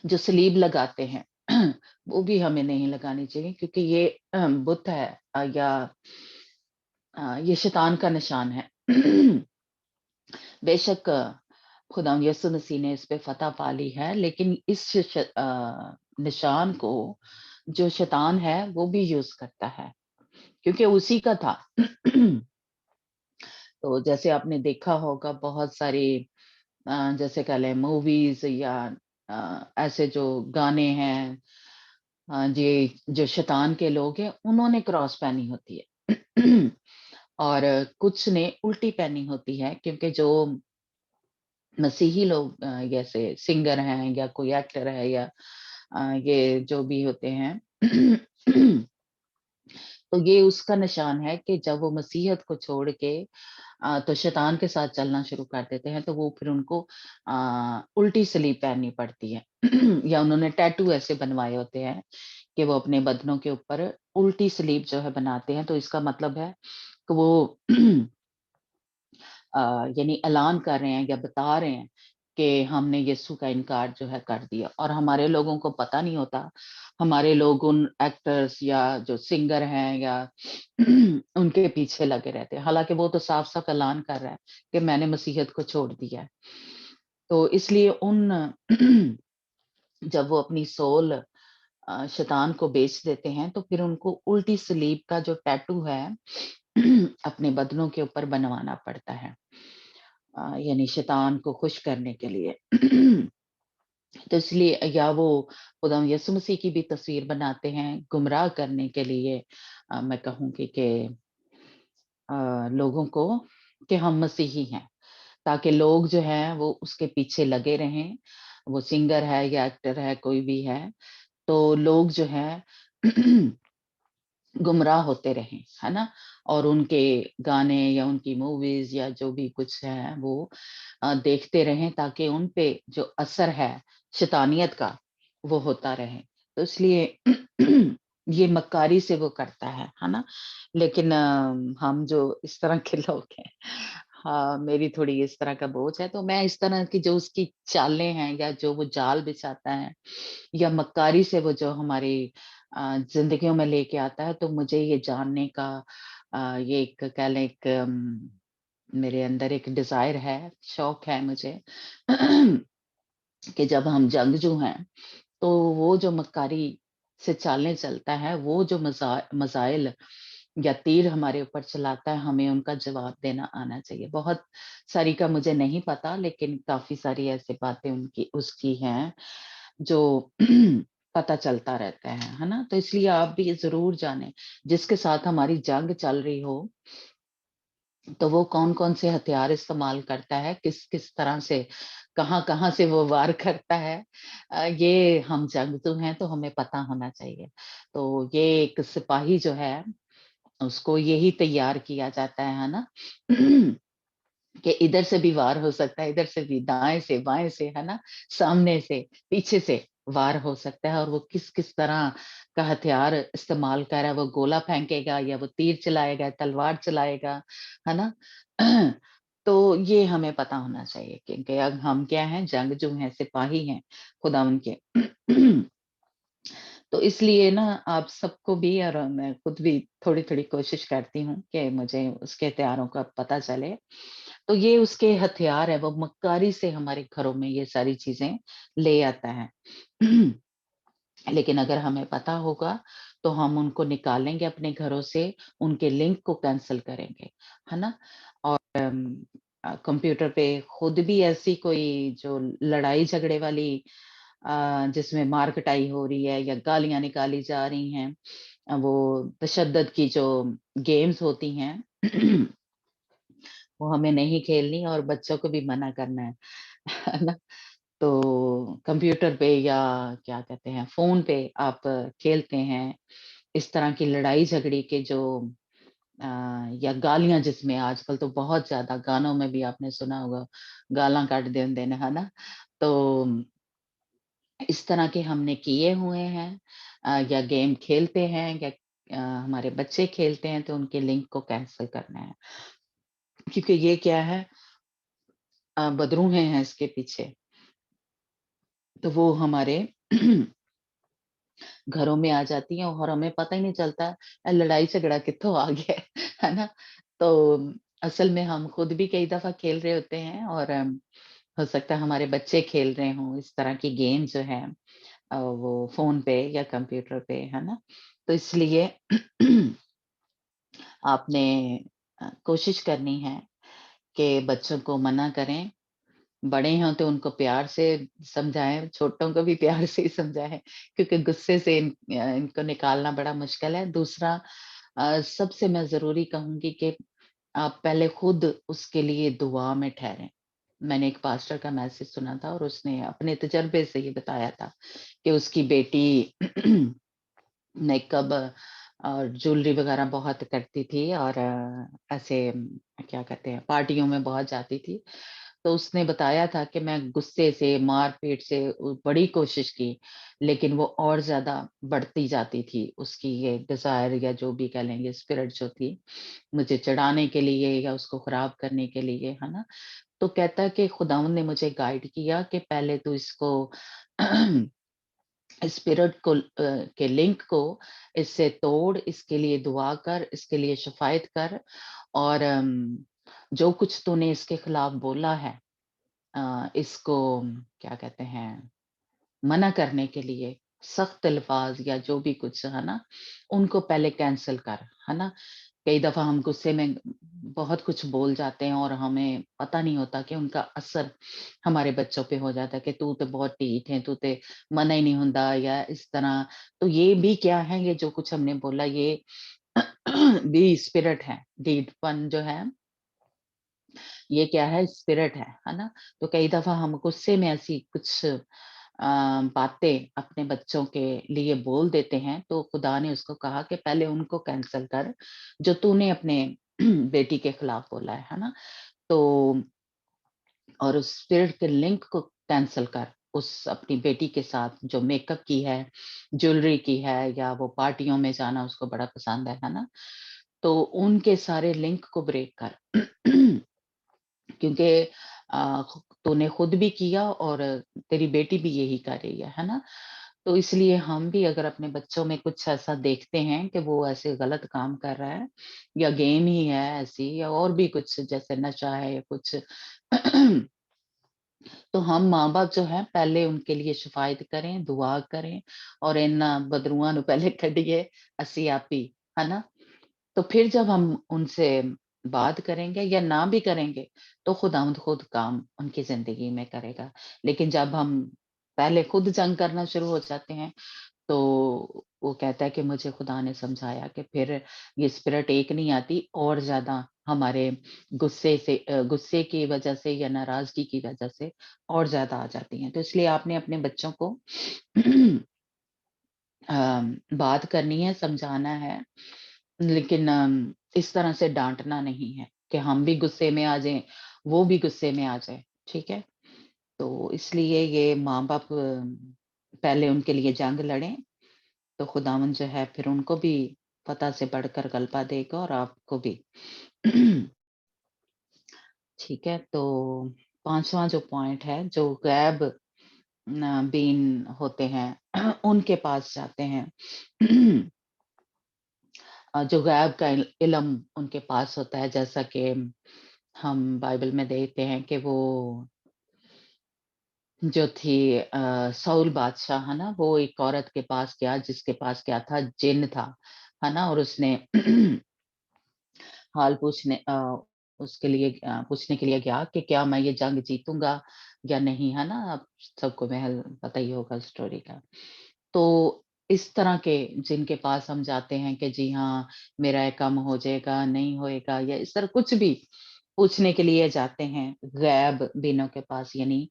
Speaker 5: जो सलीब लगाते हैं वो भी हमें नहीं लगानी चाहिए, क्योंकि ये बुत है, या ये शैतान का निशान है। बेशक खुदावंद यीशु मसीह ने इस पे फतह पा ली है, लेकिन इस निशान को जो शैतान है वो भी यूज करता है, क्योंकि उसी का था। तो जैसे आपने देखा होगा बहुत सारी जैसे कह लें मूवीज या ऐसे जो गाने हैं, ये जो शैतान के लोग हैं उन्होंने क्रॉस पहनी होती है। और कुछ ने उल्टी पहनी होती है, क्योंकि जो मसीही लोग जैसे सिंगर हैं या कोई एक्टर है, या ये जो भी होते हैं, तो ये उसका निशान है कि जब वो मसीहत को छोड़ के तो शैतान के साथ चलना शुरू कर देते हैं, तो वो फिर उनको उल्टी सलीब पहननी पड़ती है। या उन्होंने टैटू ऐसे बनवाए होते हैं कि वो अपने बदनों के ऊपर उल्टी सलीब जो है बनाते हैं, तो इसका मतलब है कि वो यानी ऐलान कर रहे हैं या बता रहे हैं कि हमने यीशु का इनकार जो है कर दिया, और हमारे लोगों को पता नहीं होता। हमारे लोग उन एक्टर्स या जो सिंगर हैं या उनके पीछे लगे रहते हैं, हालांकि वो तो साफ साफ ऐलान कर रहा है कि मैंने मसीहत को छोड़ दिया है। तो इसलिए उन जब वो अपनी सोल शैतान को बेच देते हैं, तो फिर उनको उल्टी सलीब का जो टैटू है अपने बदनों के ऊपर बनवाना पड़ता है, यानी शैतान को खुश करने के लिए। तो इसलिए, या वो खुदावंद यीशु मसीह की भी तस्वीर बनाते हैं गुमराह करने के लिए, मैं कहूँगी कि लोगों को, कि हम मसीही हैं, ताकि लोग जो हैं वो उसके पीछे लगे रहें। वो सिंगर है या एक्टर है, कोई भी है, तो लोग जो है गुमराह होते रहें, है ना? और उनके गाने या उनकी मूवीज या जो भी कुछ है वो देखते रहें, ताकि उन पे जो असर है शैतानियत का वो होता रहे। तो इसलिए ये मक्कारी से वो करता है ना? लेकिन हम जो इस तरह के लोग हैं, हाँ, मेरी थोड़ी इस तरह का बोझ है, तो मैं इस तरह की जो उसकी चालें हैं या जो वो जाल बिछाता है या मक्कारी से वो जो हमारी जिंदगियों में लेके आता है, तो मुझे ये जानने का ये एक कह लें एक मेरे अंदर एक डिजायर है, शौक है मुझे कि जब हम जंगजू हैं, तो वो जो मक्कारी से चालें चलता है, वो जो मज़ाइल या तीर हमारे ऊपर चलाता है, हमें उनका जवाब देना आना चाहिए। बहुत सारी का मुझे नहीं पता, लेकिन काफ़ी सारी ऐसी बातें उनकी उसकी हैं, जो पता चलता रहता है ना? तो इसलिए आप भी ज़रूर जानें, जिसके साथ हमारी जंग चल रही हो, तो वो कौन-कौन से हथियार इस्तेमाल करता है, किस-किस तरह से, कहाँ-कहाँ से वो वार करता है। ये हम जंगजू हैं, तो हमें पता होना चाहिए। तो ये एक सिपाही जो है, उसको यही तैयार किया जाता है ना? कि इधर से भी वार हो सकता है, इधर से भी, दाएँ से, बाएँ से, है ना? सामने से, पीछे से वार हो सकता है, और वो किस-किस तरह का हथियार इस्तेमाल कर रहा है, वो गोला फेंकेगा या वो तीर चलाएगा, तलवार चलाएगा, है ना? तो ये हमें पता होना चाहिए, क्योंकि अब हम क्या हैं, जंगजू हैं, सिपाही हैं खुदावंद के। तो इसलिए ना आप सबको भी, और मैं खुद भी थोड़ी-थोड़ी कोशिश करती हूँ कि मुझे उसके हथियारों का पता चले, تو یہ اس کے ہتھیار ہے, وہ مکاری سے ہمارے گھروں میں یہ ساری چیزیں لے آتا ہے. لیکن اگر ہمیں پتا ہوگا تو ہم ان کو نکالیں گے اپنے گھروں سے, ان کے لنک کو کینسل کریں گے, ہے نا. اور کمپیوٹر پہ خود بھی ایسی کوئی جو لڑائی جھگڑے والی جس میں مار کٹائی ہو رہی ہے یا گالیاں نکالی جا رہی ہیں, وہ تشدد کی جو گیمز ہوتی ہیں وہ ہمیں نہیں کھیلنی, اور بچوں کو بھی منع کرنا ہے نا. تو کمپیوٹر پہ یا کیا کہتے ہیں فون پہ آپ کھیلتے ہیں اس طرح کی لڑائی جھگڑی کے جو یا گالیاں, جس میں آج کل تو بہت زیادہ گانوں میں بھی آپ نے سنا ہوگا گالاں کٹ دین دینا, ہے نا. تو اس طرح کے ہم نے کیے ہوئے ہیں, یا گیم کھیلتے ہیں یا ہمارے بچے کھیلتے ہیں, تو ان کے لنک کو کینسل کرنا ہے, کیونکہ یہ کیا ہے بدروہیں ہیں اس کے پیچھے. تو وہ ہمارے گھروں میں آ جاتی ہیں اور ہمیں پتہ ہی نہیں چلتا لڑائی جھگڑا کتوں آ گیا ہے نا. تو اصل میں ہم خود بھی کئی دفعہ کھیل رہے ہوتے ہیں, اور ہو سکتا ہے ہمارے بچے کھیل رہے ہوں اس طرح کی گیم جو ہے وہ فون پہ یا کمپیوٹر پہ, ہے نا. تو اس لیے آپ نے کوشش کرنی ہے کہ بچوں کو منع کریں, بڑے ہیں تو ان کو پیار سے سمجھائیں, چھوٹوں کو بھی پیار سے ہی سمجھائیں, کیونکہ غصے سے ان کو نکالنا بڑا مشکل ہے. دوسرا سب سے میں ضروری کہوں گی کہ آپ پہلے خود اس کے لیے دعا میں ٹھہریں. میں نے ایک پاسٹر کا میسج سنا تھا اور اس نے اپنے تجربے سے یہ بتایا تھا کہ اس کی بیٹی میک اپ اور جولری وغیرہ بہت کرتی تھی, اور ایسے کیا کہتے ہیں پارٹیوں میں بہت جاتی تھی. تو اس نے بتایا تھا کہ میں غصے سے مار پیٹ سے بڑی کوشش کی, لیکن وہ اور زیادہ بڑھتی جاتی تھی. اس کی یہ ڈیزائر یا جو بھی کہہ لیں گے اسپرٹ جو تھی مجھے چڑھانے کے لیے یا اس کو خراب کرنے کے لیے, ہے نا. تو کہتا ہے کہ خداوند نے مجھے گائیڈ کیا کہ پہلے تو اس کو اسپرٹ کو کے لنک کو اس سے توڑ, اس کے لیے دعا کر, اس کے لیے شفایت کر, اور جو کچھ تو نے اس کے خلاف بولا ہے اس کو کیا کہتے ہیں منع کرنے کے لیے سخت الفاظ یا جو بھی کچھ ہے نا ان کو پہلے کینسل کر, ہے نا. کئی دفعہ ہم غصے میں بہت کچھ بول جاتے ہیں اور ہمیں پتہ نہیں ہوتا کہ ان کا اثر ہمارے بچوں پہ ہو جاتا ہے کہ تو بہت ٹھیٹ ہے, تو منع ہی نہیں ہوندا یا اس طرح. تو یہ بھی کیا ہے, یہ جو کچھ ہم نے بولا یہ بھی اسپرٹ ہے, ڈیڈ پن جو ہے یہ کیا ہے اسپرٹ ہے نا. تو کئی دفعہ ہم غصے میں ایسی کچھ باتیں اپنے بچوں کے لیے بول دیتے ہیں, تو خدا نے اس کو کہا کہ پہلے ان کو کینسل کر جو تو نے اپنے بیٹی کے خلاف بولا ہے نا. تو اور اس اسپرٹ کے لنک کو کینسل کر اس اپنی بیٹی کے ساتھ جو میک اپ کی ہے, جولری کی ہے, یا وہ پارٹیوں میں جانا اس کو بڑا پسند ہے نا. تو ان کے سارے لنک کو بریک کر کیونکہ تو نے خود بھی کیا اور تیری بیٹی بھی یہی کر رہی ہے نا. تو اس لیے ہم بھی اگر اپنے بچوں میں کچھ ایسا دیکھتے ہیں کہ وہ ایسے غلط کام کر رہا ہے یا گیم ہی ہے ایسی یا اور بھی کچھ جیسے نشہ ہے یا کچھ تو ہم ماں باپ جو ہے پہلے ان کے لیے شفایت کریں, دعا کریں, اور ان بدروؤں نو پہلے کڈیے اسی آپ ہی, ہے نا. تو پھر جب ہم ان سے بات کریں گے یا نہ بھی کریں گے تو خداوند خود کام ان کی زندگی میں کرے گا. لیکن جب ہم پہلے خود جنگ کرنا شروع ہو جاتے ہیں تو وہ کہتا ہے کہ مجھے خدا نے سمجھایا کہ پھر یہ اسپرٹ ایک نہیں آتی, اور زیادہ ہمارے غصے کی وجہ سے یا ناراضگی کی وجہ سے اور زیادہ آ جاتی ہیں. تو اس لیے آپ نے اپنے بچوں کو بات کرنی ہے, سمجھانا ہے, لیکن اس طرح سے ڈانٹنا نہیں ہے کہ ہم بھی غصے میں آ جائیں وہ بھی غصے میں آ جائے, ٹھیک ہے. تو اس لیے یہ ماں باپ پہلے ان کے لیے جنگ لڑیں تو خداوند جو ہے پھر ان کو بھی فتح سے بڑھ کر غلبہ دے گا اور آپ کو بھی. ٹھیک ہے. تو 5واں جو پوائنٹ ہے, جو غیب بین ہوتے ہیں ان کے پاس جاتے ہیں, جو غیب کا علم ان کے پاس ہوتا ہے, جیسا کہ हम बाइबल में देखते हैं कि वो जो थी साउल बादशाह है ना, वो एक औरत के पास गया जिसके पास क्या था, जिन्न था, है ना, और उसने हाल उसके लिए पूछने के लिए गया कि क्या मैं ये जंग जीतूंगा या नहीं, है ना। आप सबको महल पता ही होगा स्टोरी का। तो इस तरह के जिनके पास हम जाते हैं कि जी हाँ, मेरा ये काम हो जाएगा, नहीं होएगा, या इस तरह कुछ भी पूछने के लिए जाते हैं गैब बीनों के पास, यानी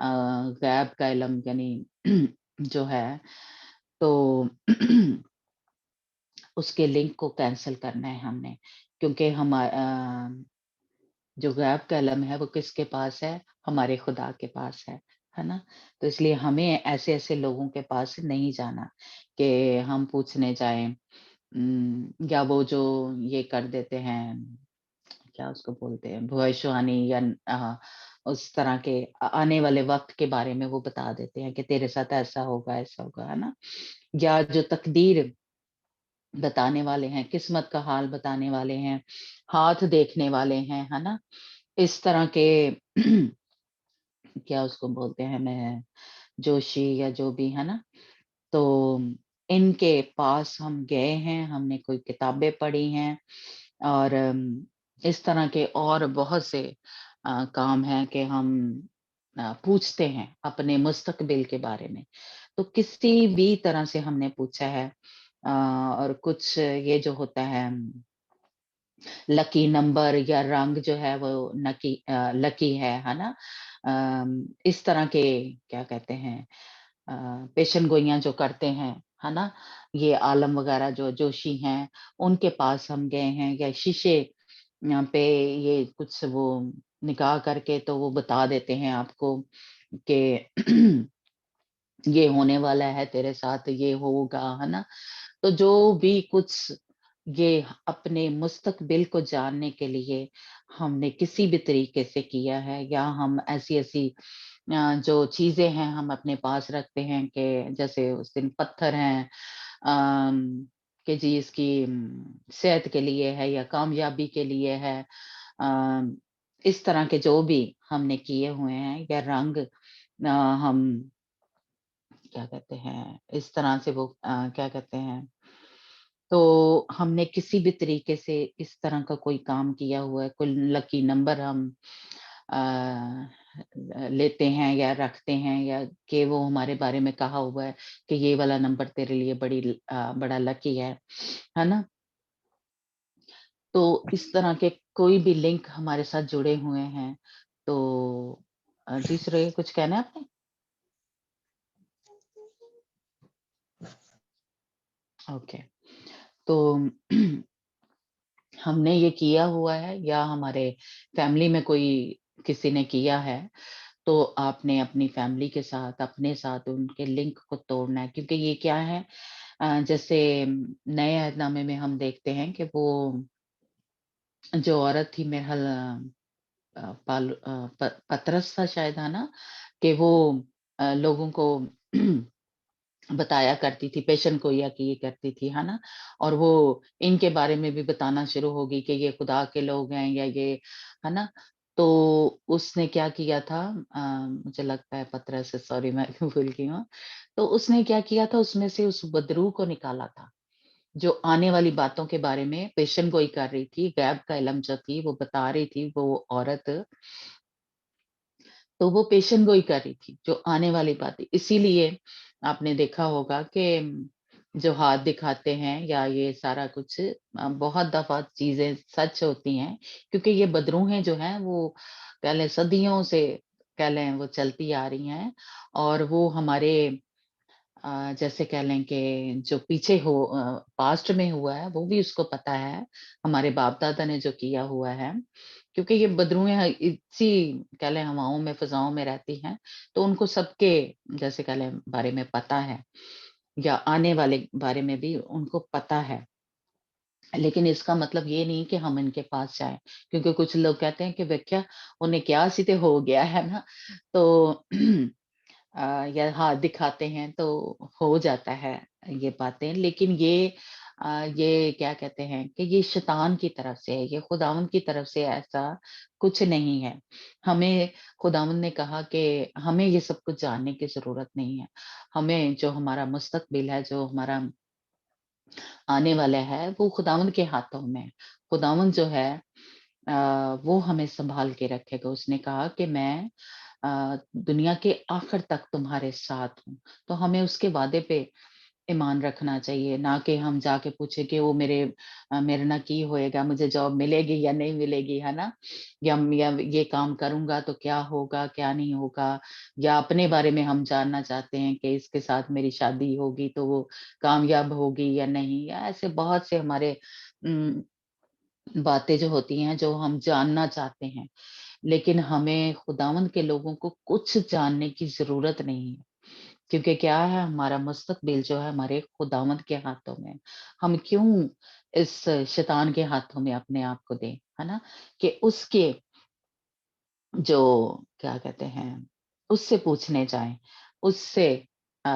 Speaker 5: गैब का इल्म, यानी जो है, तो उसके लिंक को कैंसिल करना है हमने, क्योंकि हम जो गैब का इल्म है वो किसके पास है, हमारे खुदा के पास है ना। तो इसलिए हमें ऐसे ऐसे लोगों के पास नहीं जाना कि हम पूछने जाएं, या वो जो ये कर देते हैं, क्या उसको बोलते हैं, भविष्यवाणी, या उस तरह के आने वाले वक्त के बारे में वो बता देते हैं कि तेरे साथ ऐसा होगा, है ना। या जो तकदीर बताने वाले हैं, किस्मत का हाल बताने वाले हैं, हाथ देखने वाले हैं, है ना, इस तरह के क्या उसको बोलते हैं, मैं जोशी या जो भी, है ना। तो इनके पास हम गए हैं, हमने कोई किताबें पढ़ी हैं, और इस तरह के और बहुत से काम हैं कि हम पूछते हैं अपने मुस्तकबिल के बारे में। तो किसी भी तरह से हमने पूछा है, और कुछ ये जो होता है लकी नंबर या रंग जो है वो लकी है ना। इस तरह के क्या कहते हैं, पेशन गोइयां जो करते हैं, है ना, ये आलम वगैरह जो जोशी हैं, उनके पास हम गए हैं, या शीशे पे ये कुछ वो निकाह करके तो वो बता देते हैं आपको कि ये होने वाला है तेरे साथ, ये होगा, है ना। तो जो भी कुछ ये अपने मुस्तकबिल को जानने के लिए हमने किसी भी तरीके से किया है, या हम ऐसी-ऐसी जो चीज़ें हैं हम अपने पास रखते हैं कि जैसे उस दिन पत्थर हैं, कि जी इसकी सेहत के लिए है या कामयाबी के लिए है। इस तरह के जो भी हमने किए हुए हैं, या रंग हम क्या कहते हैं, इस तरह से वो क्या कहते हैं, तो हमने किसी भी तरीके से इस तरह का कोई काम किया हुआ है, कोई लकी नंबर हम अ, लेते हैं या रखते हैं, या कि वो हमारे बारे में कहा हुआ है कि ये वाला नंबर तेरे लिए बड़ा लकी है ना। तो इस तरह के कोई भी लिंक हमारे साथ जुड़े हुए हैं, तो जी सुरैया कुछ कहना है आपने? ओके, तो हमने ये किया हुआ है या हमारे फैमिली में कोई किसी ने किया है, तो आपने अपनी फैमिली के साथ, अपने साथ उनके लिंक को तोड़ना है, क्योंकि ये क्या है, जैसे नए अहदनामे में हम देखते हैं कि वो जो औरत थी, मेरे ख्याल पतरस था शायद, है ना, कि वो लोगों को बताया करती थी, पेशेंट को, या कि ये करती थी, है ना। और वो इनके बारे में भी बताना शुरू होगी कि ये खुदा के लोग हैं, या ये, है ना। तो उसने क्या किया था, मुझे लगता है पतरस, सॉरी मैं भूल गई हूँ। तो उसने क्या किया था, उसमें से उस बदरू को निकाला था, जो आने वाली बातों के बारे में पेशेंट गोई कर रही थी, गैब का इल्म जो थी वो बता रही थी वो औरत। तो वो पेशेंट गोई कर रही थी जो आने वाली बात थी। इसीलिए आपने देखा होगा कि जो हाथ दिखाते हैं या ये सारा कुछ, बहुत दफा चीजें सच होती हैं, क्योंकि ये बदरूहें जो हैं वो कह लें सदियों से, कह लें वो चलती आ रही हैं, और वो हमारे जैसे कह लें कि जो पीछे पास्ट में हुआ है वो भी उसको पता है, हमारे बाप दादा ने जो किया हुआ है, क्योंकि ये बदरूहें इसी कह लें हवाओं में फिजाओं में रहती हैं, तो उनको सबके जैसे कह लें बारे में पता है, या आने वाले बारे में भी उनको पता है। लेकिन इसका मतलब ये नहीं कि हम इनके पास जाएं, क्योंकि कुछ लोग कहते हैं कि वे क्या, उन्हें क्या सीधे हो गया है ना, तो या हाथ दिखाते हैं तो हो जाता है ये बातें, लेकिन ये ये क्या कहते हैं कि ये शैतान की तरफ से है, ये खुदावंद की तरफ से ऐसा कुछ नहीं है। हमें खुदावंद ने कहा कि हमें ये सब कुछ जानने की ज़रूरत नहीं है। हमें जो हमारा मुस्तकबिल है, जो हमारा आने वाला है, वो खुदावंद के हाथों में है। खुदावंद जो है वो हमें सँभाल के रखेगा। उसने कहा कि मैं दुनिया के आखिर तक तुम्हारे साथ हूँ। तो हमें उसके वादे पे ईमान रखना चाहिए, ना कि हम जाके पूछे कि वो मेरे ना की होएगा, मुझे जॉब मिलेगी या नहीं मिलेगी, है ना? या ये काम करूँगा तो क्या होगा, क्या नहीं होगा? या अपने बारे में हम जानना चाहते हैं कि इसके साथ मेरी शादी होगी तो वो कामयाब होगी या नहीं? या ऐसे बहुत से हमारे उम, बातें जो होती हैं, जो हम जानना चाहते हैं। लेकिन हमें खुदावंद के लोगों को कुछ जानने की ज़रूरत नहीं है। क्योंकि क्या है, हमारा मुस्तकबिल जो है हमारे खुदावंद के हाथों में है। हम क्यों इस शैतान के हाथों में अपने आप को दें, है ना? कि उसके जो क्या कहते हैं, उससे पूछने जाएँ, उससे अ,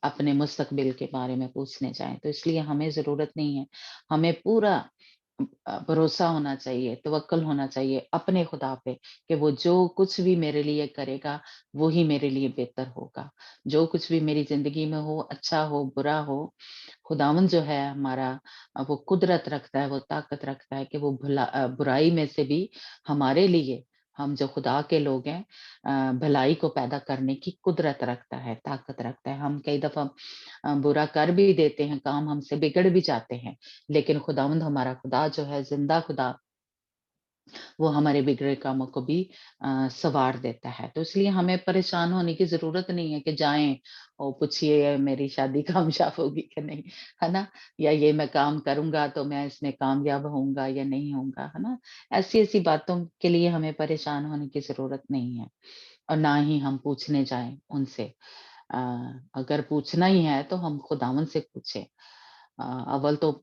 Speaker 5: अपने मुस्तकबिल के बारे में पूछने जाएँ। तो इसलिए हमें ज़रूरत नहीं है। हमें पूरा भरोसा होना चाहिए, तवक्कुल होना चाहिए अपने खुदा पे कि वो जो कुछ भी मेरे लिए करेगा, वो ही मेरे लिए बेहतर होगा। जो कुछ भी मेरी ज़िंदगी में हो, अच्छा हो, बुरा हो, खुदावंद जो है हमारा वो कुदरत रखता है, वो ताकत रखता है कि वो बुराई में से भी हमारे लिए, हम जो खुदा के लोग हैं भलाई को पैदा करने की कुदरत रखता है, ताकत रखता है। हम कई दफ़ा बुरा कर भी देते हैं, काम हमसे बिगड़ भी जाते हैं, लेकिन खुदावंद हमारा खुदा जो है ज़िंदा खुदा, वो हमारे बिगड़े कामों को भी सँवार देता है। तो इसलिए हमें परेशान होने की ज़रूरत नहीं है कि जाएँ और पूछिए मेरी शादी कामयाब होगी कि नहीं, है ना? या ये मैं काम करूँगा तो मैं इसमें कामयाब होऊँगा या नहीं होऊँगा, है ना? ऐसी-ऐसी बातों के लिए हमें परेशान होने की ज़रूरत नहीं है और ना ही हम पूछने जाएँ उनसे। अ, अगर पूछना ही है तो हम खुदावंद से पूछें। अव्वल तो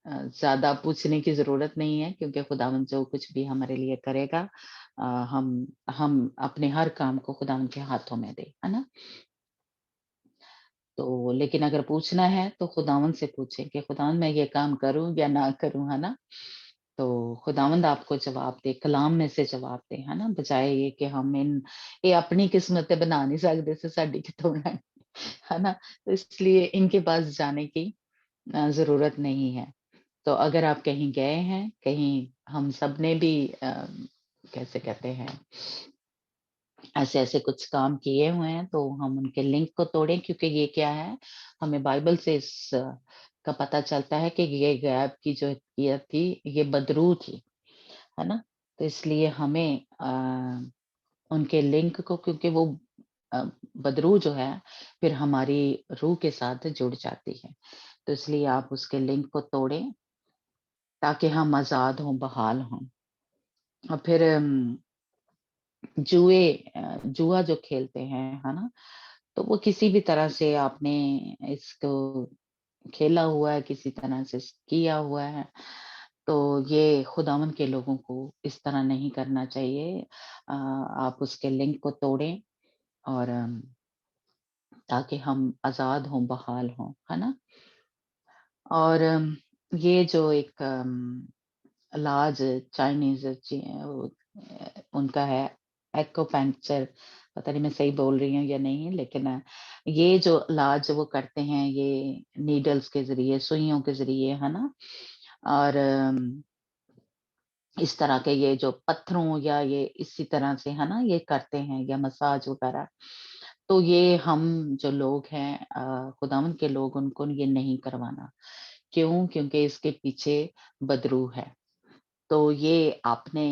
Speaker 5: ज़्यादा पूछने की ज़रूरत नहीं है क्योंकि खुदावंद जो कुछ भी हमारे लिए करेगा अ, हम अपने हर काम को खुदावंद के हाथों में दें, है ना? तो लेकिन अगर पूछना है तो खुदावंद से पूछें कि खुदावंद मैं ये काम करूँ या ना करूँ, है ना? तो खुदावंद आपको जवाब दे, कलाम में से जवाब दे, है ना? बजाए ये कि हम ये अपनी किस्मत ते बना नहीं सकदे ते साडी कित्थों बनानी, है ना? तो इसलिए इनके पास जाने की ज़रूरत नहीं है। तो अगर आप कहीं गए हैं, कहीं हम सब ने भी कैसे कहते हैं, ऐसे-ऐसे कुछ काम किए हुए हैं, तो हम उनके लिंक को तोड़ें क्योंकि ये क्या है, हमें बाइबल से का पता चलता है कि ये गैब की जो ये थी, ये बदरू थी, है ना? तो इसलिए हमें उनके लिंक को क्योंकि वो अ, बदरू जो है, फिर हमारी रूह के साथ जुड़ जाती है। तो इसलिए आप उसके लिंक को तोड़ें ताकि हम आज़ाद हों, बहाल हों। और फिर जुआ जो खेलते हैं, है ना? तो वो किसी भी तरह से आपने इसको खेला हुआ है, किसी तरह से किया हुआ है, तो ये खुदावंद के लोगों को इस तरह नहीं करना चाहिए। आप उसके लिंक को तोड़ें और ताकि हम आज़ाद हों, बहाल हों, है ना? और ये जो एक लार्ज चाइनीज़ उनका है एक्यूपंक्चर, पता नहीं मैं सही बोल रही हूँ या नहीं, लेकिन ये जो इलाज वो करते हैं, ये नीडल्स के ज़रिए, सुइयों के ज़रिए, है ना? और इस तरह के ये जो पत्थरों या ये इसी तरह से, है ना, ये करते हैं या मसाज वगैरह। तो ये हम जो लोग हैं खुदावंद के लोग, उनको ये नहीं करवाना। क्यों? क्योंकि इसके पीछे बदरू है। तो ये आपने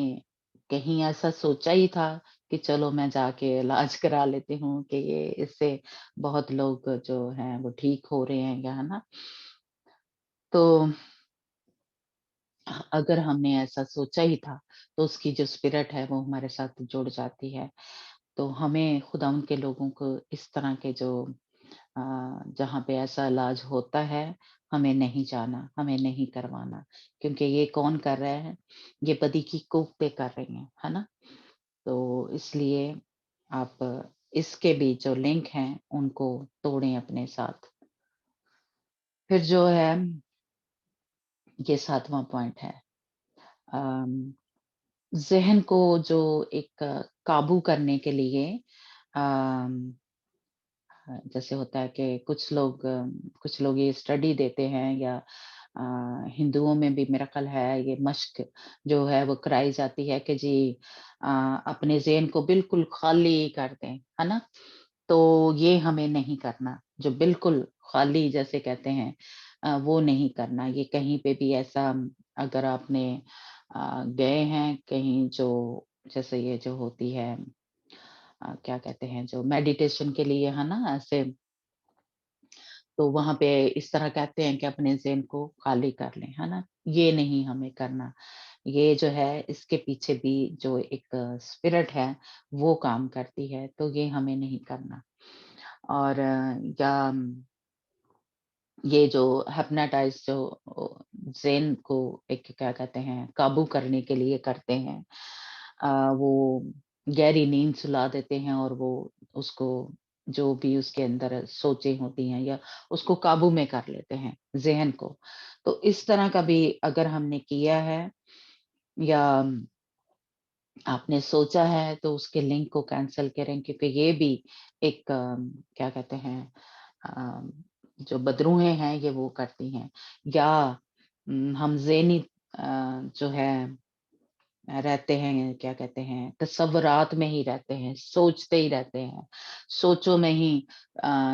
Speaker 5: कहीं ऐसा सोचा ही था कि चलो मैं जाके इलाज करा लेती हूँ कि ये इससे बहुत लोग जो हैं वो ठीक हो रहे हैं या, है ना? तो अगर हमने ऐसा सोचा ही था तो उसकी जो स्पिरिट है वो हमारे साथ जुड़ जाती है। तो हमें खुदावंद के लोगों को इस तरह के जो अ, जहाँ पे ऐसा इलाज होता है, हमें नहीं जाना, हमें नहीं करवाना, क्योंकि ये कौन कर रहा है? ये बदी की कोफ्ते कर रही हैं, है ना? तो इसलिए आप इसके भी जो लिंक हैं, उनको तोड़ें अपने साथ। फिर जो है ये 7वां पॉइंट है। ज़हन को जो एक काबू करने के लिए अम, जैसे होता है कि कुछ लोग ये स्टडी देते हैं, या हिंदुओं में भी मेरा ख्याल है ये मश्क जो है वो कराई जाती है कि जी अपने ज़हन को बिल्कुल खाली कर दें, है ना? तो ये हमें नहीं करना, जो बिल्कुल खाली जैसे कहते हैं वो नहीं करना। ये कहीं पे भी ऐसा अगर आपने गए हैं कहीं, जो जैसे ये जो होती है क्या कहते हैं जो मेडिटेशन के लिए, है ना, ऐसे, तो वहाँ पे इस तरह कहते हैं कि अपने ज़हन को खाली कर लें, है ना? ये नहीं हमें करना। ये जो है इसके पीछे भी जो एक स्पिरिट है वो काम करती है, तो ये हमें नहीं करना। और या ये जो हिप्नोटाइज़ जो ज़ेन को एक क्या कहते हैं काबू करने के लिए करते हैं, वो गहरी नींद सुला देते हैं और वो उसको जो भी उसके अंदर सोचें होती हैं या उसको काबू में कर लेते हैं ज़हन को। तो इस तरह का भी अगर हमने किया है या आपने सोचा है, तो उसके लिंक को कैंसल करें, क्योंकि ये भी एक क्या कहते हैं अ, जो बदरूहें हैं ये वो करती हैं। या हम ज़हनी जो है रहते हैं, क्या कहते हैं, तसव्वुरात में ही रहते हैं, सोचते ही रहते हैं। सोचों में ही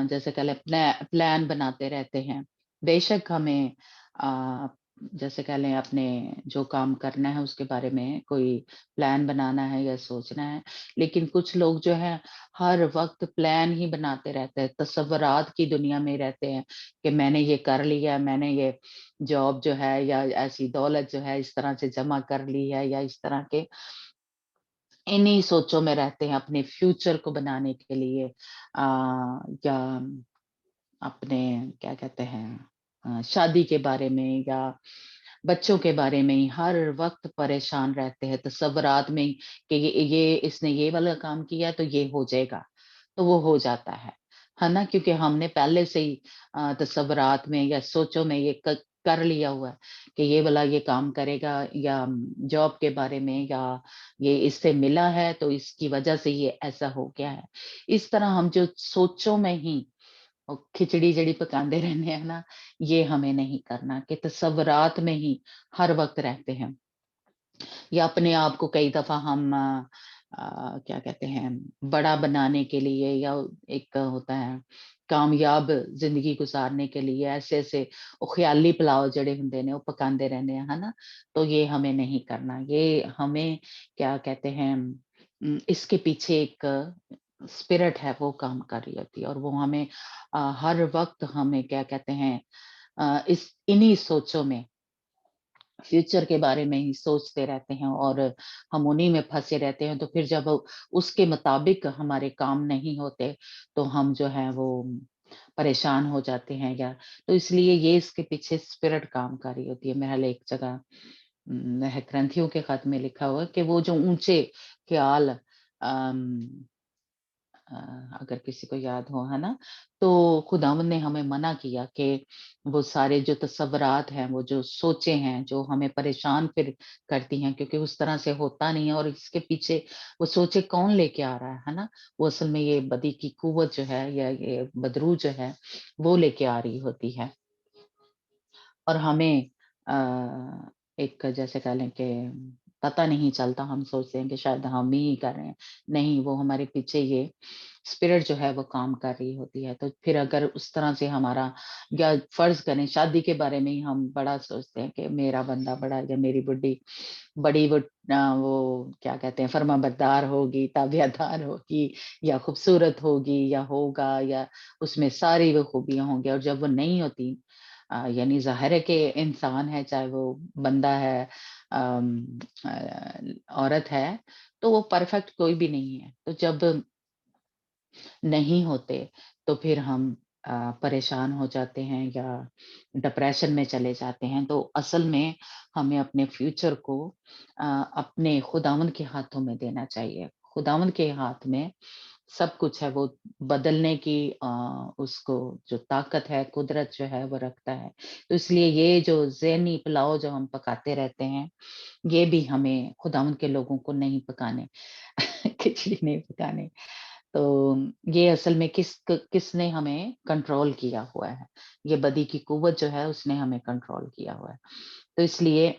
Speaker 5: जैसे कह लें प्लान बनाते रहते हैं। बेशक हमें अ, जैसे कह लें अपने जो काम करना है उसके बारे में कोई प्लान बनाना है या सोचना है, लेकिन कुछ लोग जो है हर वक़्त प्लान ही बनाते रहते हैं, तसव्वुरात की दुनिया में रहते हैं कि मैंने ये कर लिया, मैंने ये जॉब जो है या ऐसी दौलत जो है इस तरह से जमा कर ली है, या इस तरह के इन्हीं सोचों में रहते हैं अपने फ्यूचर को बनाने के लिए, या अपने क्या कहते हैं शादी के बारे में या बच्चों के बारे में ही हर वक्त परेशान रहते हैं तसव्वुरात में ही कि ये इसने ये वाला काम किया तो ये हो जाएगा, तो वो हो जाता है ना? क्योंकि हमने पहले से ही तसव्वुरात में या सोचों में ये कर लिया हुआ है कि ये वाला ये काम करेगा, या जॉब के बारे में, या ये इससे मिला है तो इसकी वजह से ये ऐसा हो गया है। इस तरह हम जो सोचों में ही खिचड़ी जड़ी पकाते रहने हैं ना, ये हमें नहीं करना कि तसव्वुरात में ही हर वक़्त रहते हैं। या अपने आप को कई दफ़ा हम क्या कहते हैं बड़ा बनाने के लिए, या एक होता है कामयाब ज़िंदगी गुज़ारने के लिए ऐसे-ऐसे ख़याली पुलाव जड़े हुंदे ने, वो पकांदे रहने हैं, है ना? तो ये हमें नहीं करना। ये हमें क्या कहते हैं इसके पीछे एक स्पिरिट है वो काम कर रही होती है, और वो हमें हर वक़्त हमें क्या कहते हैं इस इन्हीं सोचों में फ्यूचर के बारे में ही सोचते रहते हैं, और हम उन्हीं में फँसे रहते हैं। तो फिर जब उसके मुताबिक हमारे काम नहीं होते, तो हम जो है वो परेशान हो जाते हैं, या तो इसलिए ये इसके पीछे स्पिरिट काम कर रही होती है। मेरा एक जगह है ग्रंथियों के खत में लिखा हुआ है कि वो जो ऊँचे ख़्याल अ, अगर किसी को याद हो, है ना? तो खुदावंद ने हमें मना किया कि वो सारे जो तसव्वुरात हैं, वो जो सोचें हैं, जो हमें परेशान फिर करती हैं, क्योंकि उस तरह से होता नहीं है, और इसके पीछे वो सोचें कौन लेके आ रहा है ना? वो असल में ये बदी की कुव्वत जो है, या ये बदरू जो है, वो लेके आ रही होती है। और हमें एक जैसे कह लें कि पता नहीं चलता, हम सोचते हैं कि शायद हम ही कर रहे हैं। नहीं, वो हमारे पीछे ये स्पिरिट जो है वो काम कर रही होती है। तो फिर अगर उस तरह से हमारा, या फ़र्ज़ करें शादी के बारे में ही हम बड़ा सोचते हैं कि मेरा बंदा बड़ा या मेरी बुड्ढी बड़ी वो क्या कहते हैं फर्माबरदार होगी, ताबियादार होगी, या खूबसूरत होगी, या होगा, या उसमें सारी वो खूबियाँ होंगी, और जब वो नहीं होती यानी ज़ाहिर है कि इंसान है, चाहे वो बंदा है, औरत है, तो वो परफेक्ट कोई भी नहीं है। तो जब नहीं होते, तो फिर हम परेशान हो जाते हैं या डिप्रेशन में चले जाते हैं। तो असल में हमें अपने फ्यूचर को अपने खुदावंद के हाथों में देना चाहिए। खुदावंद के हाथ में सब कुछ है, वो बदलने की उसको जो ताकत है, कुदरत जो है वो रखता है। तो इसलिए ये जो ज़हनी पुलाव जो हम पकाते रहते हैं, ये भी हमें खुदावंद के लोगों को नहीं पकाने खिचड़ी नहीं पकाने। तो ये असल में किसने हमें कंट्रोल किया हुआ है? ये बदी की कुव्वत जो है उसने हमें कंट्रोल किया हुआ है। तो इसलिए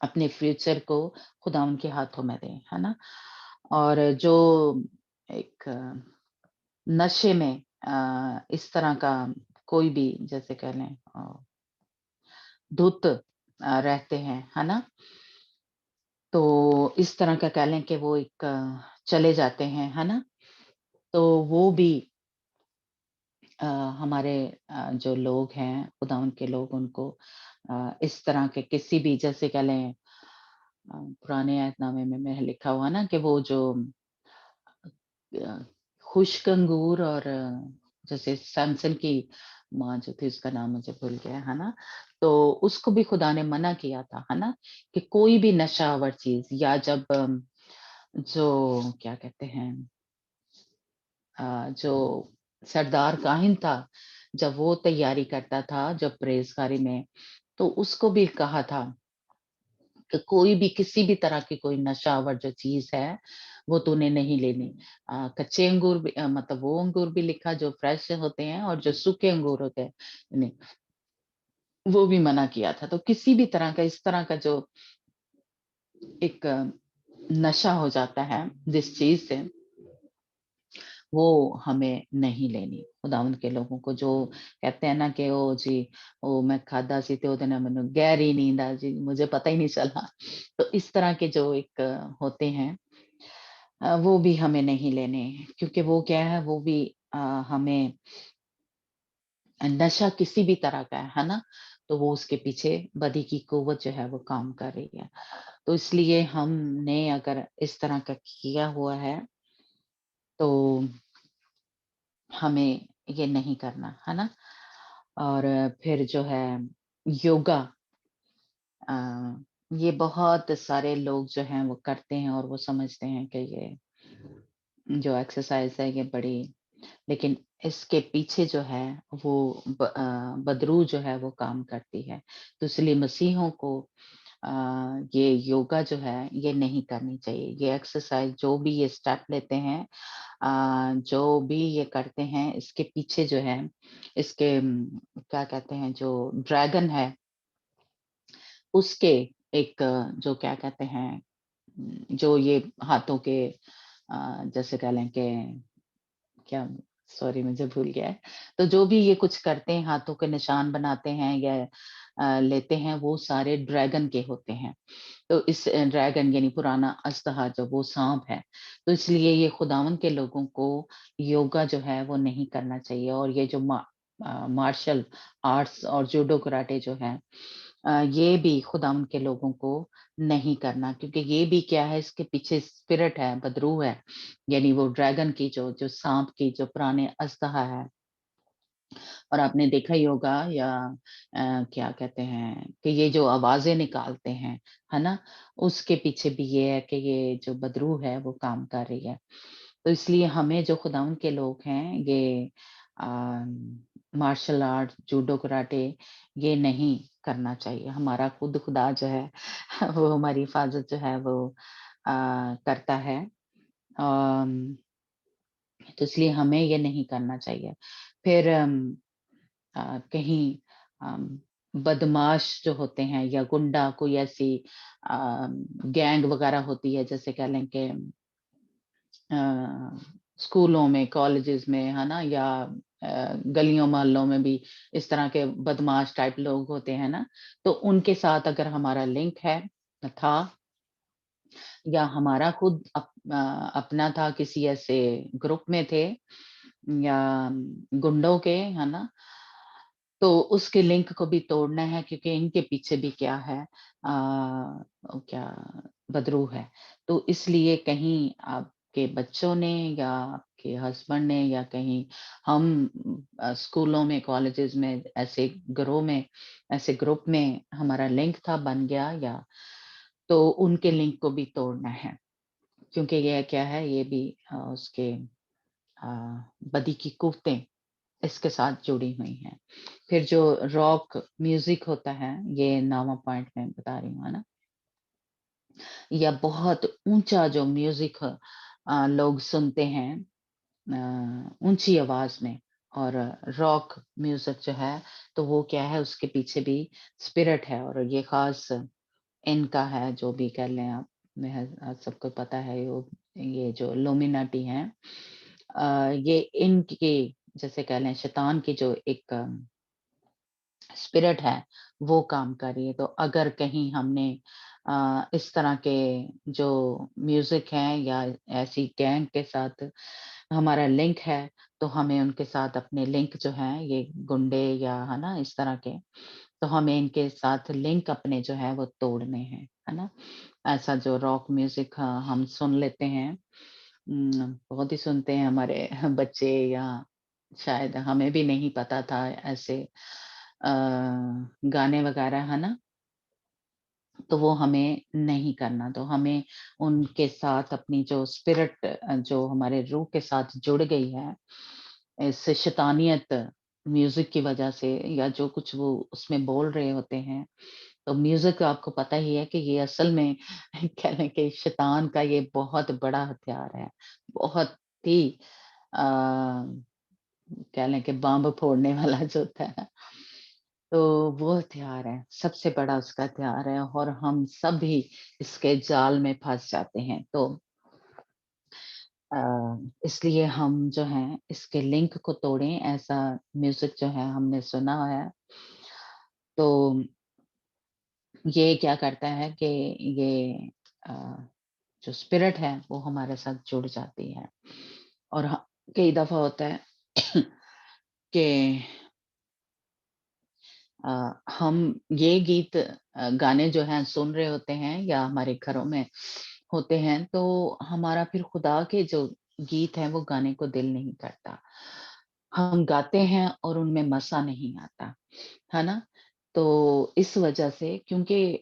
Speaker 5: अपने फ्यूचर को खुदावंद के हाथों में दें, है ना? और जो एक नशे में इस तरह का कोई भी जैसे कह लें धुत रहते हैं, है ना? तो इस तरह का कह लें कि वो एक चले जाते हैं, है ना? तो वो भी हमारे जो लोग हैं, खुदावंद के लोग उनको इस तरह के किसी भी जैसे कह लें पुराने ऐतनामे में लिखा हुआ ना कि वो जो खुश्क अंगूर और जैसे सैमसन की माँ जो थी उसका नाम मुझे भूल गया है ना, तो उसको भी खुदा ने मना किया था, है ना, कि कोई भी नशावर चीज या जब जो क्या कहते हैं जो सरदार काहिन था, जब वो तैयारी करता था जब प्रेसकारी में, तो उसको भी कहा था कि कोई भी किसी भी तरह की कोई नशावर जो चीज है वो तूने नहीं लेनी। कच्चे अंगूर भी मतलब वो अंगूर भी लिखा जो फ्रेश होते हैं और जो सूखे अंगूर होते हैं नहीं, वो भी मना किया था। तो किसी भी तरह का इस तरह का जो एक नशा हो जाता है जिस चीज से, वो हमें नहीं लेनी। खुदावंद के लोगों को जो कहते हैं ना कि ओ जी ओ मैं खादा सी ते ओदे नाल मैनू गहरी नींद आ जी, मुझे पता ही नहीं चला। तो इस तरह के जो एक होते हैं वो भी हमें नहीं लेने, क्योंकि वो क्या है वो भी हमें नशा किसी भी तरह का है ना, तो वो उसके पीछे बदी की कुव्वत जो है वो काम कर रही है। तो इसलिए हमने अगर इस तरह का किया हुआ है तो हमें ये नहीं करना, है ना? और फिर जो है योगा, अ, ये बहुत सारे लोग जो हैं वो करते हैं और वो समझते हैं कि ये जो एक्सरसाइज है ये बड़ी, लेकिन इसके पीछे जो है वो बदरू जो है वो काम करती है। तो इसलिए मसीहों को अ, ये योगा जो है ये नहीं करनी चाहिए। ये एक्सरसाइज जो भी ये स्टेप लेते हैं, जो भी ये करते हैं, इसके पीछे जो है इसके क्या कहते हैं जो ड्रैगन है उसके एक जो क्या कहते हैं जो ये हाथों के जैसे कह लें कि क्या, सॉरी मुझे भूल गया है। तो जो भी ये कुछ करते हैं, हाथों के निशान बनाते हैं या लेते हैं, वो सारे ड्रैगन के होते हैं। तो इस ड्रैगन यानी पुराना अजदहा जो वो सांप है। तो इसलिए ये खुदावन के लोगों को योगा जो है वो नहीं करना चाहिए। और ये जो मार्शल आर्ट्स और जूडो कराटे जो है, ये भी खुदावन के लोगों को नहीं करना, क्योंकि ये भी क्या है इसके पीछे स्पिरिट है, बदरू है, यानी वो ड्रैगन की जो सांप की जो पुराने अजदहा है। और आपने देखा ही होगा या क्या कहते हैं कि ये जो आवाजें निकालते हैं, है ना, उसके पीछे भी ये है कि ये जो बदरू है वो काम कर रही है। तो इसलिए हमें जो खुदावन के लोग हैं ये मार्शल आर्ट जूडो कराटे ये नहीं करना चाहिए। हमारा खुद खुदा जो है वो हमारी हिफाजत जो है वो करता है। तो इसलिए हमें ये नहीं करना चाहिए। फिर कहीं बदमाश जो होते हैं या गुंडा कोई ऐसी गैंग वगैरह होती है, जैसे कह लें कि स्कूलों में कॉलेजेस में, है ना, या गलियों मोहल्लों में भी इस तरह के बदमाश टाइप लोग होते हैं ना, तो उनके साथ अगर हमारा लिंक है था या हमारा खुद अपना था, किसी ऐसे ग्रुप में थे या गुंडों के, है ना, तो उसके लिंक को भी तोड़ना है, क्योंकि इनके पीछे भी क्या है क्या बदरू है। तो इसलिए कहीं आपके बच्चों ने या आपके हस्बैंड ने या कहीं हम स्कूलों में कॉलेजेस में ऐसे ग्रोह में ऐसे ग्रुप में हमारा लिंक था बन गया, या तो उनके लिंक को भी तोड़ना है। क्योंकि ये क्या है, ये भी اس کے بدی کی قوتیں اس کے ساتھ جڑی ہوئی ہیں. پھر جو راک میوزک ہوتا ہے، یہ 9واں پوائنٹ میں بتا رہی ہوں، ہے نا، یا بہت اونچا جو میوزک لوگ سنتے ہیں اونچی آواز میں، اور راک میوزک جو ہے تو وہ کیا ہے، اس کے پیچھے بھی اسپرٹ ہے، اور یہ خاص ان کا ہے، جو بھی کر لیں آپ، سب کو پتا ہے یہ جو لومیناٹی ہیں، یہ ان کی جیسے کہہ لیں شیطان کی جو ایک اسپرٹ ہے وہ کام کر رہی ہے. تو اگر کہیں ہم نے اس طرح کے جو میوزک ہیں یا ایسی گینگ کے ساتھ ہمارا لنک ہے، تو ہمیں ان کے ساتھ اپنے لنک جو ہیں، یہ گنڈے یا ہے نا اس طرح کے، تو ہمیں ان کے ساتھ لنک اپنے جو ہے وہ توڑنے ہیں، ہے نا. ایسا جو راک میوزک ہم سن لیتے ہیں، بہت ہی سنتے ہیں ہمارے بچے، یا شاید ہمیں بھی نہیں پتا تھا ایسے گانے وغیرہ، ہے نا، تو وہ ہمیں نہیں کرنا. تو ہمیں ان کے ساتھ اپنی جو اسپرٹ جو ہمارے روح کے ساتھ جڑ گئی ہے اس شیطانیت میوزک کی وجہ سے، یا جو کچھ وہ اس میں بول رہے ہوتے ہیں، تو میوزک آپ کو پتہ ہی ہے کہ یہ اصل میں کہہ لیں کہ شیطان کا یہ بہت بڑا ہتھیار ہے، بہت ہی کہہ لیں کہ بامب پھوڑنے والا جو ہوتا ہے، تو وہ ہتھیار ہے، سب سے بڑا اس کا ہتھیار ہے، اور ہم سب ہی اس کے جال میں پھنس جاتے ہیں. تو اس لیے ہم جو ہیں اس کے لنک کو توڑیں. ایسا میوزک جو ہے ہم نے سنا ہے، تو یہ کیا کرتا ہے کہ یہ جو اسپرٹ ہے وہ ہمارے ساتھ جڑ جاتی ہے. اور کئی دفعہ ہوتا ہے کہ ہم یہ گیت گانے جو ہیں سن رہے ہوتے ہیں یا ہمارے گھروں میں ہوتے ہیں، تو ہمارا پھر خدا کے جو گیت ہیں وہ گانے کو دل نہیں کرتا. ہم گاتے ہیں اور ان میں مزہ نہیں آتا، ہے نا. تو اس وجہ سے، کیونکہ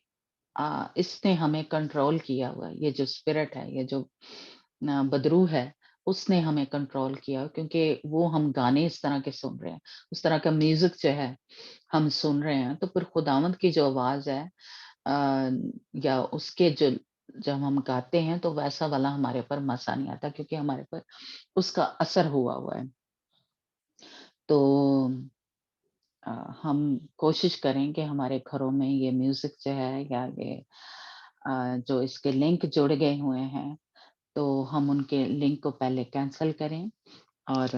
Speaker 5: اس نے ہمیں کنٹرول کیا ہوا ہے، یہ جو اسپرٹ ہے، یہ جو بدروح ہے، اس نے ہمیں کنٹرول کیا، کیونکہ وہ ہم گانے اس طرح کے سن رہے ہیں، اس طرح کا میوزک جو ہے ہم سن رہے ہیں. تو پھر خداوند کی جو آواز ہے یا اس کے جو جب ہم گاتے ہیں تو ویسا والا ہمارے پر مزہ نہیں آتا، کیونکہ ہمارے پر اس کا اثر ہوا ہے. تو ہم کوشش کریں کہ ہمارے گھروں میں یہ میوزک جو ہے یا یہ جو اس کے لنک جڑ گئے ہوئے ہیں، تو ہم ان کے لنک کو پہلے کینسل کریں، اور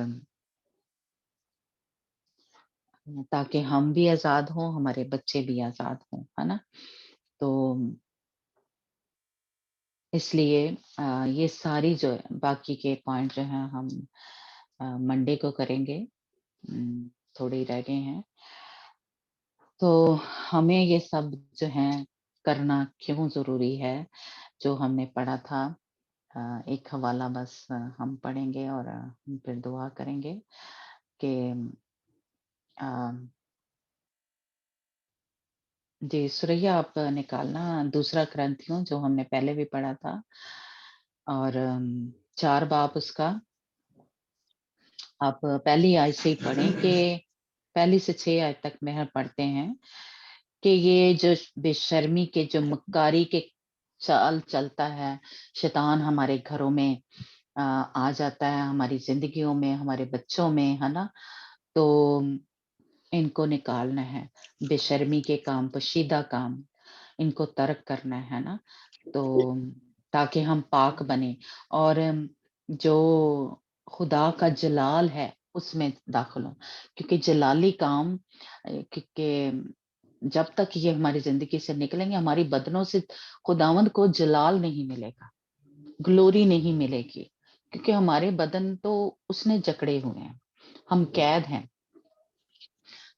Speaker 5: تاکہ ہم بھی آزاد ہوں، ہمارے بچے بھی آزاد ہوں، ہے نا. تو اس لیے یہ ساری جو باقی کے پوائنٹ جو ہیں ہم منڈے کو کریں گے، تھوڑے ہی رہ گئے ہیں. تو ہمیں یہ سب جو ہیں کرنا کیوں ضروری ہے، جو ہم نے پڑھا تھا. ایک حوالہ بس ہم پڑھیں گے اور پھر دعا کریں گے کہ جی سوریا آپ نکالنا 2 کرنتھیوں جو ہم نے پہلے بھی پڑھا تھا، اور 4 باب اس کا آپ پہلی آیت سے ہی پڑھیں کہ پہلی سے 6 آیت تک میں پڑھتے ہیں کہ یہ جو بے شرمی کے جو مکاری کے چال چلتا ہے شیطان ہمارے گھروں میں آ جاتا ہے، ہماری زندگیوں میں، ہمارے بچوں میں، ہے نا. تو ان کو نکالنا ہے، بے شرمی کے کام، پشیدہ کام، ان کو ترک کرنا ہے نا. تو تاکہ ہم پاک بنے اور جو خدا کا جلال ہے اس میں داخل ہوں، کیونکہ جلالی کام، کیونکہ جب تک یہ ہماری زندگی سے نکلیں گے ہماری بدنوں سے خداوند کو جلال نہیں ملے گا، گلوری نہیں ملے گی، کیونکہ ہمارے بدن تو اس نے جکڑے ہوئے ہیں، ہم قید ہیں،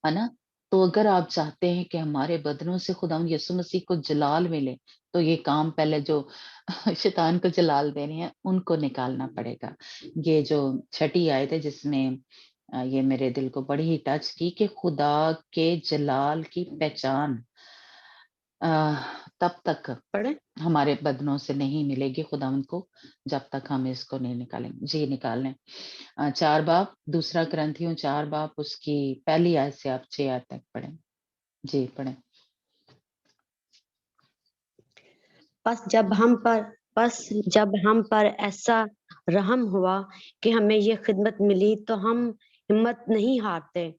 Speaker 5: ہے نا. تو اگر آپ چاہتے ہیں کہ ہمارے بدنوں سے خداوند یسوع مسیح کو جلال ملے، تو یہ کام پہلے جو شیطان کو جلال دینے ہیں ان کو نکالنا پڑے گا. یہ جو 6 آیت ہے جس میں یہ میرے دل کو بڑی ہی ٹچ کی کہ خدا کے جلال کی پہچان. तब तक
Speaker 6: पढ़े
Speaker 5: हमारे बदनों से नहीं मिलेगी खुदावंद को, जब तक हम इसको नहीं निकालेंगे। जी निकाल लें। 4 बाब, दूसरा ग्रंथियों 4 बाब, उसकी पहली आयत से आप 6 आयत तक पढ़ें। जी पढ़ें।
Speaker 6: बस जब हम पर ऐसा रहम हुआ कि हमें ये खिदमत मिली, तो हम हिम्मत नहीं हारते,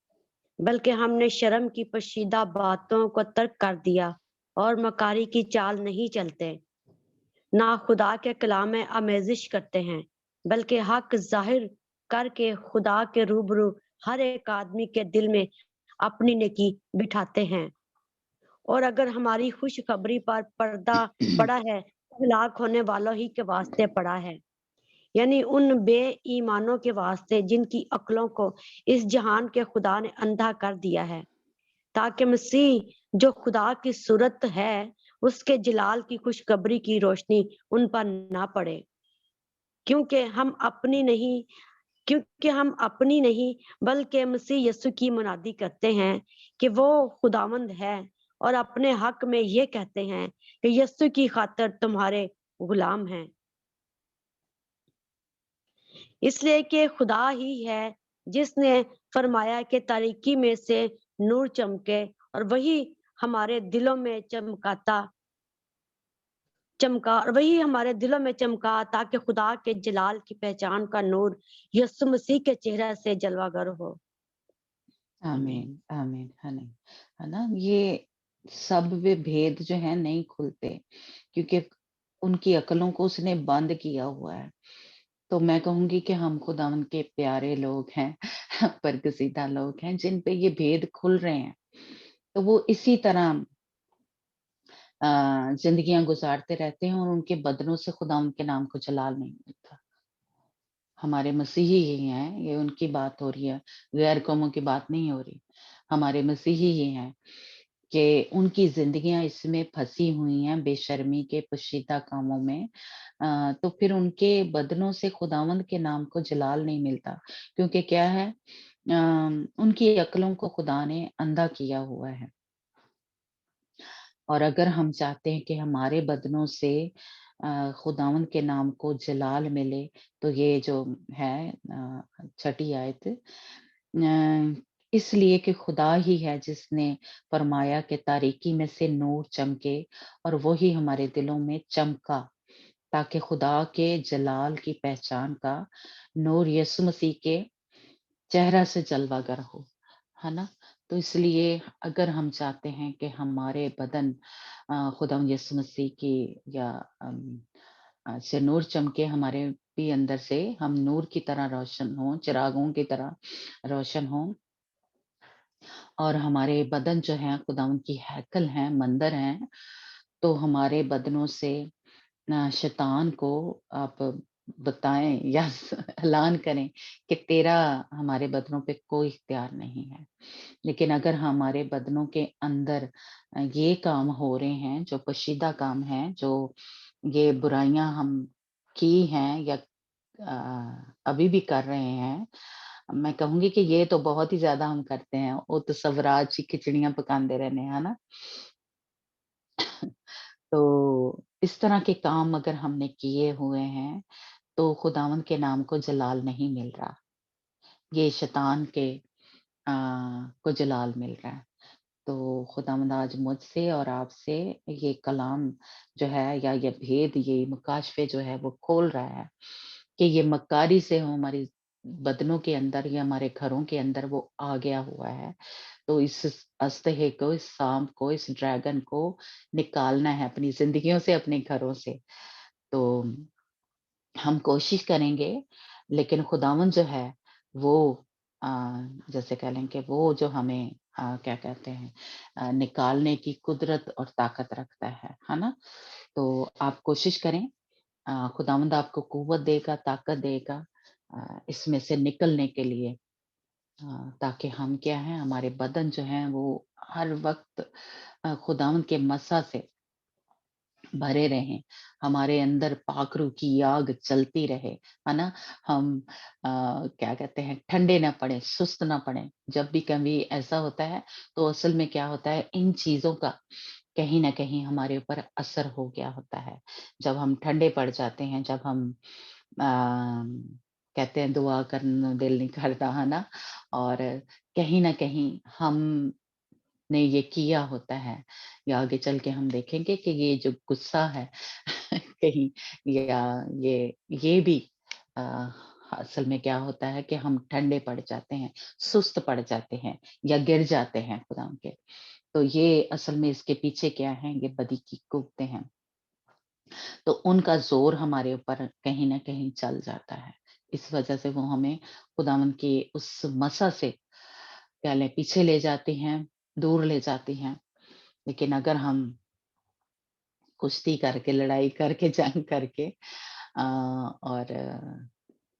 Speaker 6: बल्कि हमने शर्म की पोशीदा बातों को तर्क कर दिया और मकारी की चाल नहीं चलते, ना खुदा के कलाम में आमेजिश करते हैं, बल्कि हक जाहिर करके खुदा के रूबरू हर एक आदमी के दिल में अपनी नेकी बिठाते हैं। और अगर हमारी खुशखबरी पर पर्दा पड़ा है, तो हलाक होने वालों ही के वास्ते पड़ा है, यानी उन बेईमानों के वास्ते जिनकी अक्लों को इस जहान के खुदा ने अंधा कर दिया है, ताकि मसीह जो खुदा की सूरत है उसके जलाल की खुशखबरी की रोशनी उन पर ना पड़े। क्योंकि हम अपनी नहीं बल्कि मसीह यीशु की मुनादी करते हैं कि वो खुदावंद है, और अपने हक में ये कहते हैं कि यीशु की खातिर तुम्हारे गुलाम हैं। इसलिए कि खुदा ही है जिसने फरमाया कि तारीकी में से नूर चमके, और वही हमारे दिलों में चमका ताकि खुदा के जलाल की पहचान का नूर यीशु मसीह के चेहरे से जलवागर हो।
Speaker 5: आमीन आमीन। है ना, ये सब वे भेद जो है नहीं खुलते, क्योंकि उनकी अकलों को उसने बंद किया हुआ है। तो मैं कहूंगी कि हम खुदावंद के प्यारे लोग हैं, बरगजीदा लोग हैं, जिन पे ये भेद खुल रहे हैं, तो वो इसी तरह जिंदगियां गुजारते रहते हैं और उनके बदनों से खुदावंद के नाम को जलाल नहीं मिलता। हमारे मसीही ही हैं, ये उनकी बात हो रही है, गैर कौमों की बात नहीं हो रही। हमारे मसीही ही हैं कि उनकी जिंदगियां इसमें फंसी हुई हैं बेशर्मी के पोशीदा कामों में, तो फिर उनके बदनों से खुदावंद के नाम को जलाल नहीं मिलता, क्योंकि क्या है, उनकी अक्लों को खुदा ने अंधा किया हुआ है। और अगर हम चाहते हैं कि हमारे बदनों से खुदावंद के नाम को जलाल मिले, तो ये जो है 6ठी आयत, इसलिए कि खुदा ही है जिसने फरमाया कि तारीकी में से नूर चमके, और वही हमारे दिलों में चमका, ताकि खुदा के जलाल की पहचान का नूर यीशु मसीह के चेहरा से जलवागर हो। है ना, तो इसलिए अगर हम चाहते हैं कि हमारे बदन खुदा यीशु मसीह की या से नूर चमके, हमारे भी अंदर से हम नूर की तरह रोशन हो, चिरागों की तरह रोशन हो, और हमारे बदन जो है खुदावंद की हैकल हैं, मंदिर हैं, तो हमारे बदनों से शैतान को आप बताएं या ऐलान करें कि तेरा हमारे बदनों पे कोई इख्तियार नहीं है। लेकिन अगर हमारे बदनों के अंदर ये काम हो रहे हैं, जो पोशीदा काम है, जो ये बुराइयां हम की हैं या अभी भी कर रहे हैं, मैं कहूंगी कि ये तो बहुत ही ज्यादा हम करते हैं, वो तो सवराज की खिचड़ियां पकाते रहने, है ना। तो इस तरह के काम अगर हमने किए हुए हैं, तो खुदावंद के नाम को जलाल नहीं मिल रहा, ये शैतान के को जलाल मिल रहा है। तो खुदावंद आज मुझसे और आपसे ये कलाम जो है, या ये भेद, ये मुकाशफे जो है वो खोल रहा है कि ये मक्कारी से हमारी बदनों के अंदर या हमारे घरों के अंदर वो आ गया हुआ है। तो इस अस्तहे को, इस सांप को, इस ड्रैगन को निकालना है अपनी जिंदगियों से, अपने घरों से। तो हम कोशिश करेंगे, लेकिन खुदावंद जो है वो अ, जैसे कह लें कि वो जो हमें क्या कहते हैं, निकालने की कुदरत और ताकत रखता है ना। तो आप कोशिश करें, खुदावंद आपको कुव्वत देगा, ताकत देगा इसमें से निकलने के लिए, ताकि हम क्या है, हमारे बदन जो है वो हर वक्त खुदावंद के मसा से भरे रहें, हमारे अंदर पाखरू की आग चलती रहे, है ना। हम क्या कहते हैं, ठंडे ना पड़े, सुस्त ना पड़े। जब भी कभी ऐसा होता है, तो असल में क्या होता है, इन चीजों का کہیں نہ کہیں ہمارے اوپر اثر ہو گیا ہوتا ہے. جب ہم ٹھنڈے پڑ جاتے ہیں، جب ہم کہتے ہیں دعا کرنا دل نہیں کرتا ہے نا، اور کہیں نہ کہیں ہم نے یہ کیا ہوتا ہے، یا آگے چل کے ہم دیکھیں گے کہ یہ جو غصہ ہے کہیں، یا یہ بھی اصل میں کیا ہوتا ہے کہ ہم ٹھنڈے پڑ جاتے ہیں، سست پڑ جاتے ہیں یا گر جاتے ہیں خدا کے. تو یہ اصل میں اس کے پیچھے کیا ہے، یہ بدی کی قوتیں ہیں. تو ان کا زور ہمارے اوپر کہیں نہ کہیں چل جاتا ہے. اس وجہ سے وہ ہمیں خداوند کی اس مسا سے کیا لیں پیچھے لے جاتی ہیں، دور لے جاتی ہیں. لیکن اگر ہم کشتی کر کے، لڑائی کر کے، جنگ کر کے اور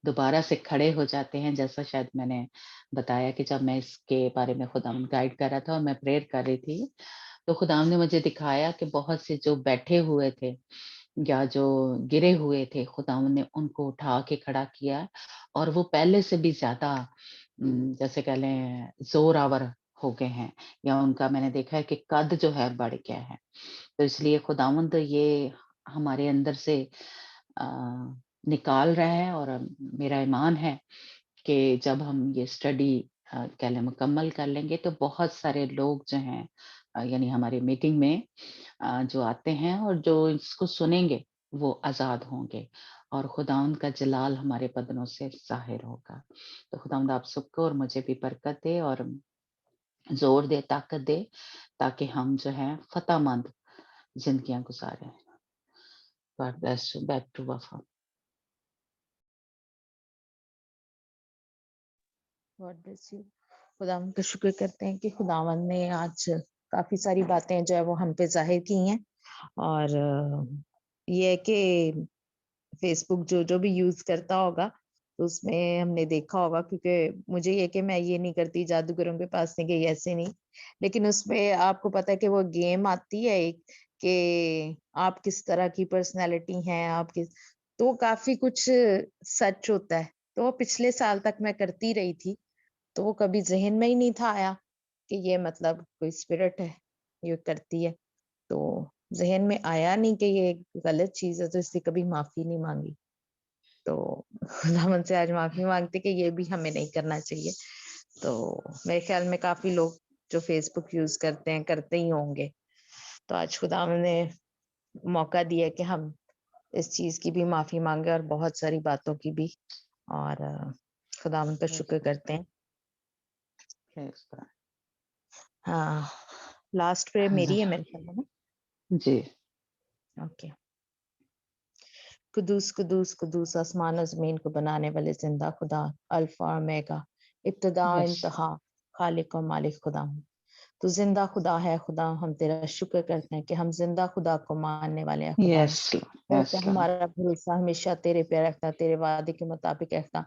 Speaker 5: دوبارہ سے کھڑے ہو جاتے ہیں، جیسا شاید میں نے بتایا کہ جب میں اس کے بارے میں خداوند گائیڈ کر رہا تھا اور میں پریئر کر رہی تھی، تو خداوند نے مجھے دکھایا کہ بہت سے جو بیٹھے ہوئے تھے یا جو گرے ہوئے تھے، خداوند نے ان کو اٹھا کے کھڑا کیا، اور وہ پہلے سے بھی زیادہ جیسے کہہ لیں زور آور ہو گئے ہیں، یا ان کا میں نے دیکھا ہے کہ قد جو ہے بڑھ گیا ہے. تو اس لیے خداوند یہ ہمارے اندر سے نکال رہا ہے، اور میرا ایمان ہے کہ جب ہم یہ اسٹڈی کہہ لیں مکمل کر لیں گے تو بہت سارے لوگ جو ہیں یعنی ہماری میٹنگ میں جو آتے ہیں اور جو اس کو سنیں گے وہ آزاد ہوں گے، اور خداوند کا جلال ہمارے بدنوں سے ظاہر ہوگا. تو خداوند آپ سب کو اور مجھے بھی برکت دے اور زور دے، طاقت دے، تاکہ ہم جو ہے فتح مند زندگیاں گزاریں. God bless you. Back to Wafa.
Speaker 1: God bless you. خداوند کا شکر کرتے ہیں کہ خداوند نے آج کافی ساری باتیں جو ہے وہ ہم پہ ظاہر کی ہیں، اور یہ ہے کہ فیس بک جو بھی یوز کرتا ہوگا تو اس میں ہم نے دیکھا ہوگا، کیونکہ مجھے یہ کہ میں یہ نہیں کرتی جادوگروں کے پاس نہیں گئی، ایسے نہیں، لیکن اس میں آپ کو پتا ہے کہ وہ گیم آتی ہے ایک کہ آپ کس طرح کی پرسنالٹی ہیں، آپ کس، تو کافی کچھ سچ ہوتا ہے. تو وہ پچھلے سال تک میں کرتی رہی تھی، تو وہ کبھی ذہن میں ہی نہیں تھا آیا کہ یہ مطلب کوئی اسپرٹ ہے یہ کرتی ہے، تو ذہن میں آیا نہیں کہ یہ غلط چیز ہے، تو اس سے کبھی معافی نہیں مانگی. تو خداوند سے آج معافی مانگتے کہ یہ بھی ہمیں نہیں کرنا چاہیے. تو میرے خیال میں کافی لوگ جو فیس بک یوز کرتے ہیں کرتے ہی ہوں گے، تو آج خداوند نے موقع دیا کہ ہم اس چیز کی بھی معافی مانگے اور بہت ساری باتوں کی بھی، اور خداوند کا شکر کرتے ہیں. ہاں، لاسٹ پہ میری ہے میرے خیال میں.
Speaker 5: جی
Speaker 1: اوکے. قدوس قدوس قدوس آسمان و زمین کو بنانے والے زندہ خدا، الفا اومیگا، ابتدا و
Speaker 5: Yes.
Speaker 1: انتہا، خالق و مالک خدا ہوں. تو زندہ خدا ہے خدا، ہم تیرا شکر کرتے ہیں کہ ہم زندہ خدا کو ماننے والے ہیں خدا.
Speaker 5: Yes, Lord. Yes, Lord.
Speaker 1: ہمارا بھروسہ ہمیشہ تیرے پہ رکھتا، تیرے وعدے کے مطابق رکھتا.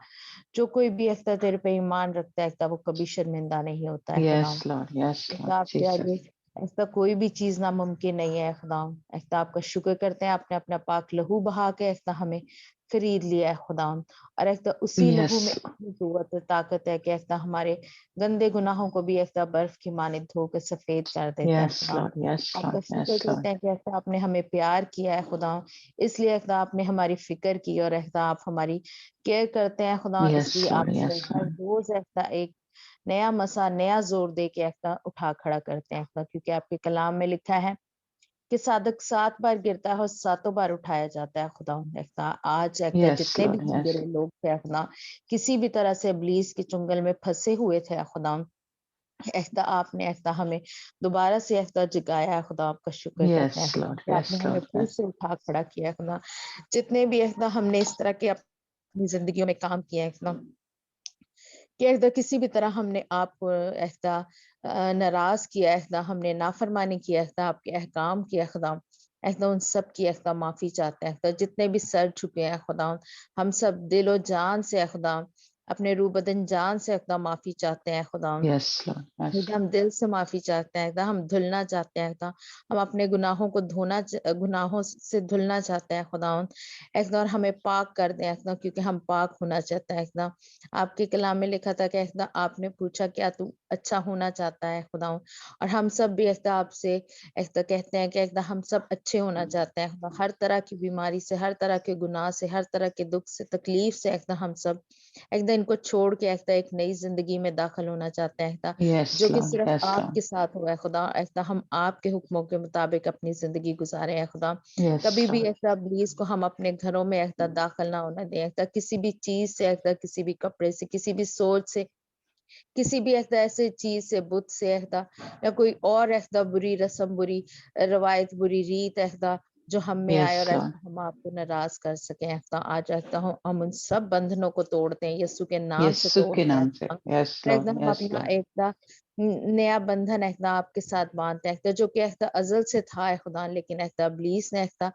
Speaker 1: جو کوئی بھی رکھتا تیرے پہ ایمان رکھتا ہے وہ کبھی شرمندہ نہیں ہوتا ہے خدا.
Speaker 5: Yes, Lord. Yes, Lord.
Speaker 1: آپ کے
Speaker 5: Jesus.
Speaker 1: آگے ایسا کوئی بھی چیز ناممکن نہیں ہے خدا. ایسا آپ کا شکر کرتے ہیں، آپ نے اپنا پاک لہو بہا کے ایسا ہمیں خرید لیا ہے خدا، اور ایسا اسی لہو میں
Speaker 5: Yes.
Speaker 1: اتنی قوت اور طاقت ہے کہ ایسا ہمارے گندے گناہوں کو بھی ایسا برف کی مانند دھو کے سفید کر دیتا ہے
Speaker 5: Yes,
Speaker 1: خدا.
Speaker 5: Lord. Yes,
Speaker 1: آپ کا
Speaker 5: Lord.
Speaker 1: شکر
Speaker 5: Yes, Lord.
Speaker 1: کرتے ہیں کہ ایسا آپ نے ہمیں پیار کیا ہے خدا، اس لیے ایسا آپ نے ہماری فکر کی، اور ایسا آپ ہماری کیئر کرتے ہیں خدا. اس
Speaker 5: Yes,
Speaker 1: لیے
Speaker 5: Lord.
Speaker 1: آپ
Speaker 5: Yes,
Speaker 1: ہر
Speaker 5: Lord.
Speaker 1: روز ایسا ایک نیا مسا، نیا زور دے کے ایسا اٹھا کھڑا کرتے ہیں خدا، کیونکہ آپ کے کلام میں لکھا ہے کہ صادق 7 بار گرتا ہے اور 7 بار اٹھایا جاتا ہے خدا. ایسا آج ایسا
Speaker 5: Yes,
Speaker 1: جتنے بھی
Speaker 5: Lord. Yes.
Speaker 1: گرے لوگ تھے خدا، کسی بھی طرح سے ابلیس کے چنگل میں پھنسے ہوئے تھے خدا، ایسا آپ نے ایسا ہمیں دوبارہ سے ایسا جگایا ہے خدا. آپ کا شکر کرتے ہیں
Speaker 5: Yes, Lord.
Speaker 1: کہ آپ
Speaker 5: Yes,
Speaker 1: نے ہمیں
Speaker 5: Lord.
Speaker 1: پھر
Speaker 5: Yes.
Speaker 1: سے اٹھا کھڑا کیا ہے خدا. جتنے بھی ایسا ہم نے اس طرح کے اپنی زندگیوں میں کام کیا ہے خدا، کہ ایسا کسی بھی طرح ہم نے آپ کو ایسا ناراض کیا، ایسا ہم نے نافرمانی کیا، ایسا آپ کے احکام کیا خدا، ایسا ان سب کی ایسا معافی چاہتے ہیں خدا. جتنے بھی سر چھپے ہیں خدا، ہم سب دل و جان سے خدا اپنے روح بدن جان سے خدا معافی چاہتے ہیں خدا،
Speaker 5: Yes, Lord. Yes,
Speaker 1: خدا ہم دل سے معافی چاہتے ہیں، خدا ہم دھلنا چاہتے ہیں، خدا ہم اپنے گناہوں کو گناہوں سے دھلنا چاہتے ہیں خدا، خدا اور ہمیں پاک کر دیں خدا، کیونکہ ہم پاک ہونا چاہتے ہیں خدا۔ آپ کے کلام میں لکھا تھا کہ خدا آپ نے پوچھا کیا تو اچھا ہونا چاہتا ہے خدا، اور ہم سب بھی خدا آپ سے خدا کہتے ہیں کہ خدا ہم سب اچھے ہونا چاہتے ہیں خدا، ہر طرح کی بیماری سے، ہر طرح کے گناہ سے، ہر طرح کے دکھ سے، تکلیف سے خدا ہم سب خدا ان کو چھوڑ کے خدا ایک نئی زندگی میں داخل ہونا چاہتے ہیں خدا،
Speaker 5: yes,
Speaker 1: جو کہ
Speaker 5: Lord.
Speaker 1: صرف
Speaker 5: Yes,
Speaker 1: آپ
Speaker 5: Lord.
Speaker 1: کے ساتھ ہوا ہے خدا۔ ایسا ہم آپ کے حکموں کے مطابق اپنی زندگی گزارے ہیں خدا،
Speaker 5: Yes,
Speaker 1: کبھی بھی
Speaker 5: Lord.
Speaker 1: ایسا ابلیس کو ہم اپنے گھروں میں ایسا داخل نہ ہونے دیں، ایسا کسی بھی چیز سے، ایسا کسی بھی کپڑے سے، کسی بھی سوچ سے، کسی بھی ایسے چیز سے، بت سے ایسا، یا کوئی اور ایسا بری رسم، بری روایت، بری ریت ایسا جو ہم میں آئے اور
Speaker 5: Yes, Lord.
Speaker 1: ایسا ہم آپ کو ناراض کر سکیں ایسا، آج ایسا ہم ان سب بندھنوں کو توڑتے ہیں، یسوع کے نام سے
Speaker 5: یسوع کے
Speaker 1: توڑتے ہیں
Speaker 5: نام سے.
Speaker 1: ایسا،
Speaker 5: Yes, Lord.
Speaker 1: ایسا ہم
Speaker 5: Yes,
Speaker 1: اپنا
Speaker 5: Lord.
Speaker 1: ایسا نیا بندھن ایسا آپ کے ساتھ باندھتے ہیں، جو کہ ایسا ازل سے تھا خدا، لیکن ایسا ابلیس نے ایسا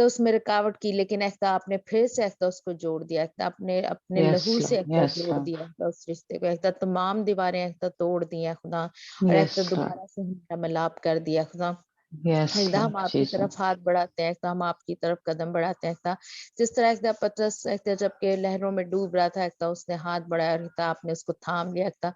Speaker 1: اس میں رکاوٹ کی، لیکن ایسا آپ نے پھر سے ایسا اس کو جوڑ دیا، ایسا اپنے
Speaker 5: Yes,
Speaker 1: لہو سے
Speaker 5: Lord.
Speaker 1: ایسا
Speaker 5: Yes,
Speaker 1: جوڑ
Speaker 5: Lord.
Speaker 1: دیا ایسا اس رشتے کو، ایسا تمام دیواریں ایسا توڑ دی ہیں خدا، اور
Speaker 5: Yes,
Speaker 1: ایسا
Speaker 5: Lord.
Speaker 1: دوبارہ سے ہمارا ملاپ کر دیا خدا۔
Speaker 5: Yes,
Speaker 1: ایسا
Speaker 5: Lord.
Speaker 1: ہم آپ کی
Speaker 5: Jesus.
Speaker 1: طرف ہاتھ بڑھاتے ہیں، ایسا ہم آپ کی طرف قدم بڑھاتے ہیں، ایسا جس طرح ایسا پترس ایسا جب کہ لہروں میں ڈوب رہا تھا، ایسا اس نے ہاتھ بڑھایا اور ایسا آپ نے اس کو تھام لیا، ایسا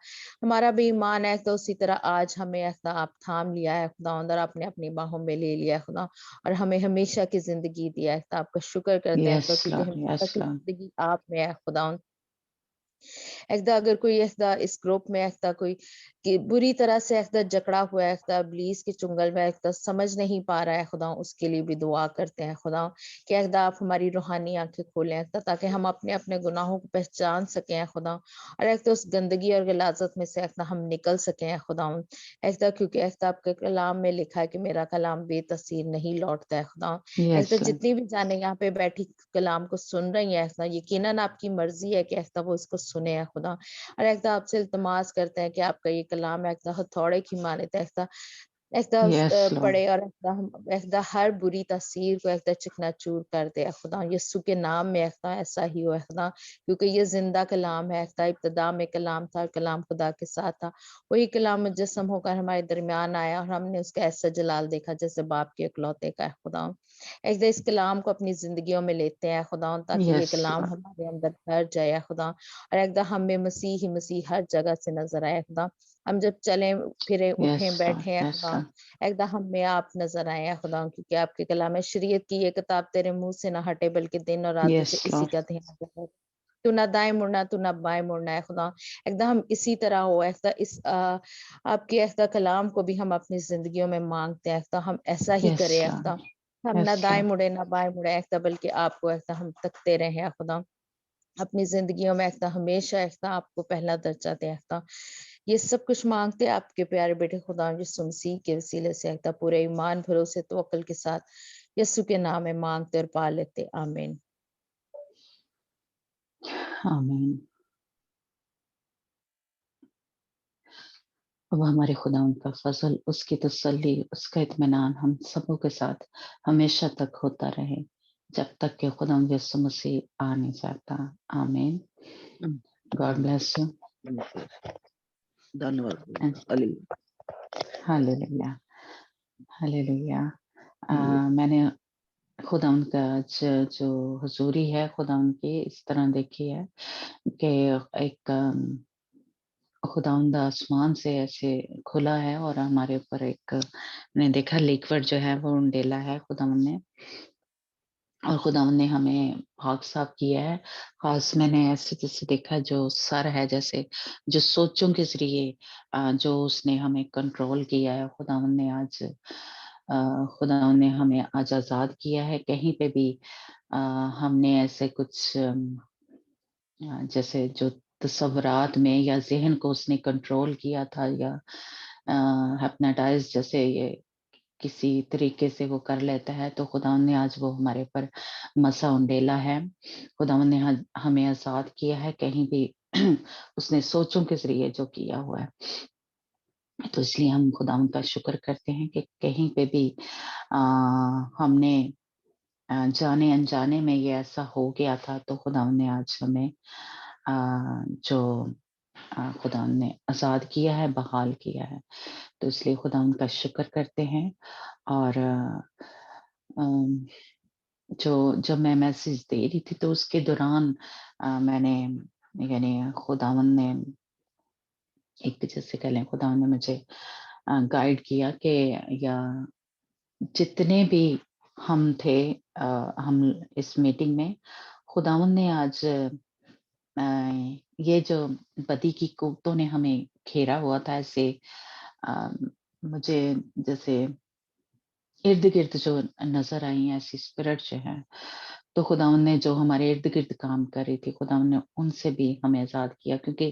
Speaker 1: ہمارا بھی ایمان ہے ایسا اسی طرح آج ہمیں ایسا آپ تھام لیا ہے خدا، اندر آپ نے اپنی باہوں میں لے لیا خدا، اور ہمیں ہمیشہ کی زندگی دیا ہے، ایسا آپ کا شکر کرتے ہیں ایسا،
Speaker 5: Yes,
Speaker 1: کیونکہ
Speaker 5: Lord.
Speaker 1: ہمیشہ
Speaker 5: Yes,
Speaker 1: کی
Speaker 5: Lord.
Speaker 1: زندگی آپ میں ہے خدا۔ ایسا اگر کوئی ایسا اس گروپ میں ایسا کوئی کہ بری طرح سے ایسا جکڑا ہوا ہے، ایسا ابلیس کے چنگل میں ایسا سمجھ نہیں پا رہا ہے خدا، اس کے لیے بھی دعا کرتے ہیں خدا کہ ایسا آپ ہماری روحانی آنکھیں کھولیں ایسا، تاکہ ہم اپنے اپنے گناہوں کو پہچان سکیں خدا، اور ایسا اس گندگی اور غلاظت میں سے ایسا ہم نکل سکیں خدا ایسا، کیونکہ ایسا آپ کے کلام میں لکھا ہے کہ میرا کلام بے تاثیر نہیں لوٹتا ہے خدا۔ ایسا
Speaker 5: Yes, Lord.
Speaker 1: جتنی بھی جانے یہاں پہ بیٹھی کلام کو سن رہی ہیں، ایسا یقیناً آپ کی مرضی ہے کہ ایسا وہ اس کو سنے ہیں خدا، اور ایسا آپ سے التماس کرتے ہیں کہ آپ کا یہ کلام ایسا ہتھوڑے کی مانت ایسا
Speaker 5: Yes, Lord.
Speaker 1: پڑے، اور ایسا ہر بری تاثیر کو ایسا چکنا چور کر دے خدا، یسوع کے نام میں ایسا ہی ہو خدا، کیونکہ یہ زندہ کلام ہے ایسا، ابتدا میں کلام تھا، کلام خدا کے ساتھ تھا، وہی کلام مجسم ہو کر ہمارے درمیان آیا، اور ہم نے اس کا ایسا جلال دیکھا جیسے باپ کے اکلوتے کا ہے خدا۔ ایسا اس کلام کو اپنی زندگیوں میں لیتے ہیں خدا، تاکہ یہ
Speaker 5: Yes,
Speaker 1: کلام
Speaker 5: Lord.
Speaker 1: ہمارے اندر بھر جائے خدا، اور ایک دم ہمیں مسیح ہی مسیح ہر جگہ سے نظر آئے خدا، ہم جب چلیں پھریں اٹھیں
Speaker 5: Yes, Lord.
Speaker 1: بیٹھیں ہیں
Speaker 5: Yes,
Speaker 1: خدا،
Speaker 5: Lord.
Speaker 1: ایک دم ہم میں آپ نظر آئے ہیں خدا، کیونکہ آپ کے کلام شریعت کی یہ کتاب تیرے منہ سے نہ ہٹے، بلکہ دن اور رات تجھے
Speaker 5: Yes,
Speaker 1: اسی
Speaker 5: Lord.
Speaker 1: کا دھیان رکھے، تو نہ دائیں مڑنا تو نہ بائیں مڑنا ہے خدا، ایک دم ہم اسی طرح ہو ایسا، اس آپ کے ایسا کلام کو بھی ہم اپنی زندگیوں میں مانگتے ہیں ایسا، ہم ایسا ہی
Speaker 5: Yes,
Speaker 1: کرے
Speaker 5: Lord.
Speaker 1: ایسا، ہم نہ
Speaker 5: Yes,
Speaker 1: دائیں
Speaker 5: Lord.
Speaker 1: مڑے نہ بائیں مڑے ایسا، بلکہ آپ کو ایسا ہم تکتے رہے خدا، اپنی زندگیوں میں ایسا ہمیشہ ایسا آپ کو پہلا درجہ دے ایسا، یہ سب کچھ مانگتے آپ کے پیارے بیٹے خدا یسوع مسیح کے وسیلے سے ایسا، پورے ایمان بھروسے توکل کے ساتھ یسوع کے نام میں مانگتے اور پا لیتے، آمین۔
Speaker 5: آمین۔ اب ہمارے خدا ان کا فضل، اس کی تسلی، اس کا اطمینان ہم سبوں کے ساتھ ہمیشہ تک ہوتا رہے، جب تک کہ خدا یسوع مسیح آ نہیں جاتا۔ آمین۔ God bless you.
Speaker 7: धन्यवाद। हालेलुया।
Speaker 5: Hallelujah hallelujah. میں نے خدا ان کا جو حضوری ہے خدا ان کی اس طرح دیکھی ہے کہ ایک خداوند آسمان سے ایسے کھلا ہے اور ہمارے اوپر ایک نے دیکھا لیکوٹ جو ہے وہ ڈیلا ہے خداوند نے، اور خداوند نے ہمیں پاک صاف کیا ہے۔ خاص میں نے ایسے جیسے دیکھا جو سر ہے، جیسے جو سوچوں کے ذریعے جو اس نے ہمیں کنٹرول کیا ہے، خداوند نے آج خداوند نے ہمیں آج آزاد کیا ہے۔ کہیں پہ بھی ہم نے ایسے کچھ جیسے جو تصورات میں یا ذہن کو اس نے کنٹرول کیا تھا، یا ہپناٹائز جیسے یہ کسی طریقے سے وہ کر لیتا ہے، تو خداوند نے آج وہ ہمارے پر مسا انڈیلا ہے۔ خداوند نے ہمیں آزاد کیا ہے، کہیں بھی اس نے سوچوں کے ذریعے جو کیا ہوا ہے، تو اس لیے ہم خداوند کا شکر کرتے ہیں کہ کہیں پہ بھی ہم نے جانے انجانے میں یہ ایسا ہو گیا تھا، تو خداوند نے آج ہمیں जो खुदा ने आज़ाद किया है, बहाल किया है, तो इसलिए खुदा उनका शुक्र करते हैं। और जब मैं मैसेज दे रही थी तो उसके दौरान मैंने यानी खुदावन ने एक जैसे कह लें खुदावन ने मुझे गाइड किया कि या जितने भी हम थे हम इस मीटिंग में, खुदावन ने आज ये जो बदी की कुव्वतों ने हमें घेरा हुआ था, ऐसे मुझे जैसे इर्द-गिर्द जो नज़र आई हैं ऐसी स्पिरिट जो हैं, तो खुदावन ने जो हमारे इर्द-गिर्द काम कर रही थी, खुदावन ने उनसे भी हमें आज़ाद किया, क्योंकि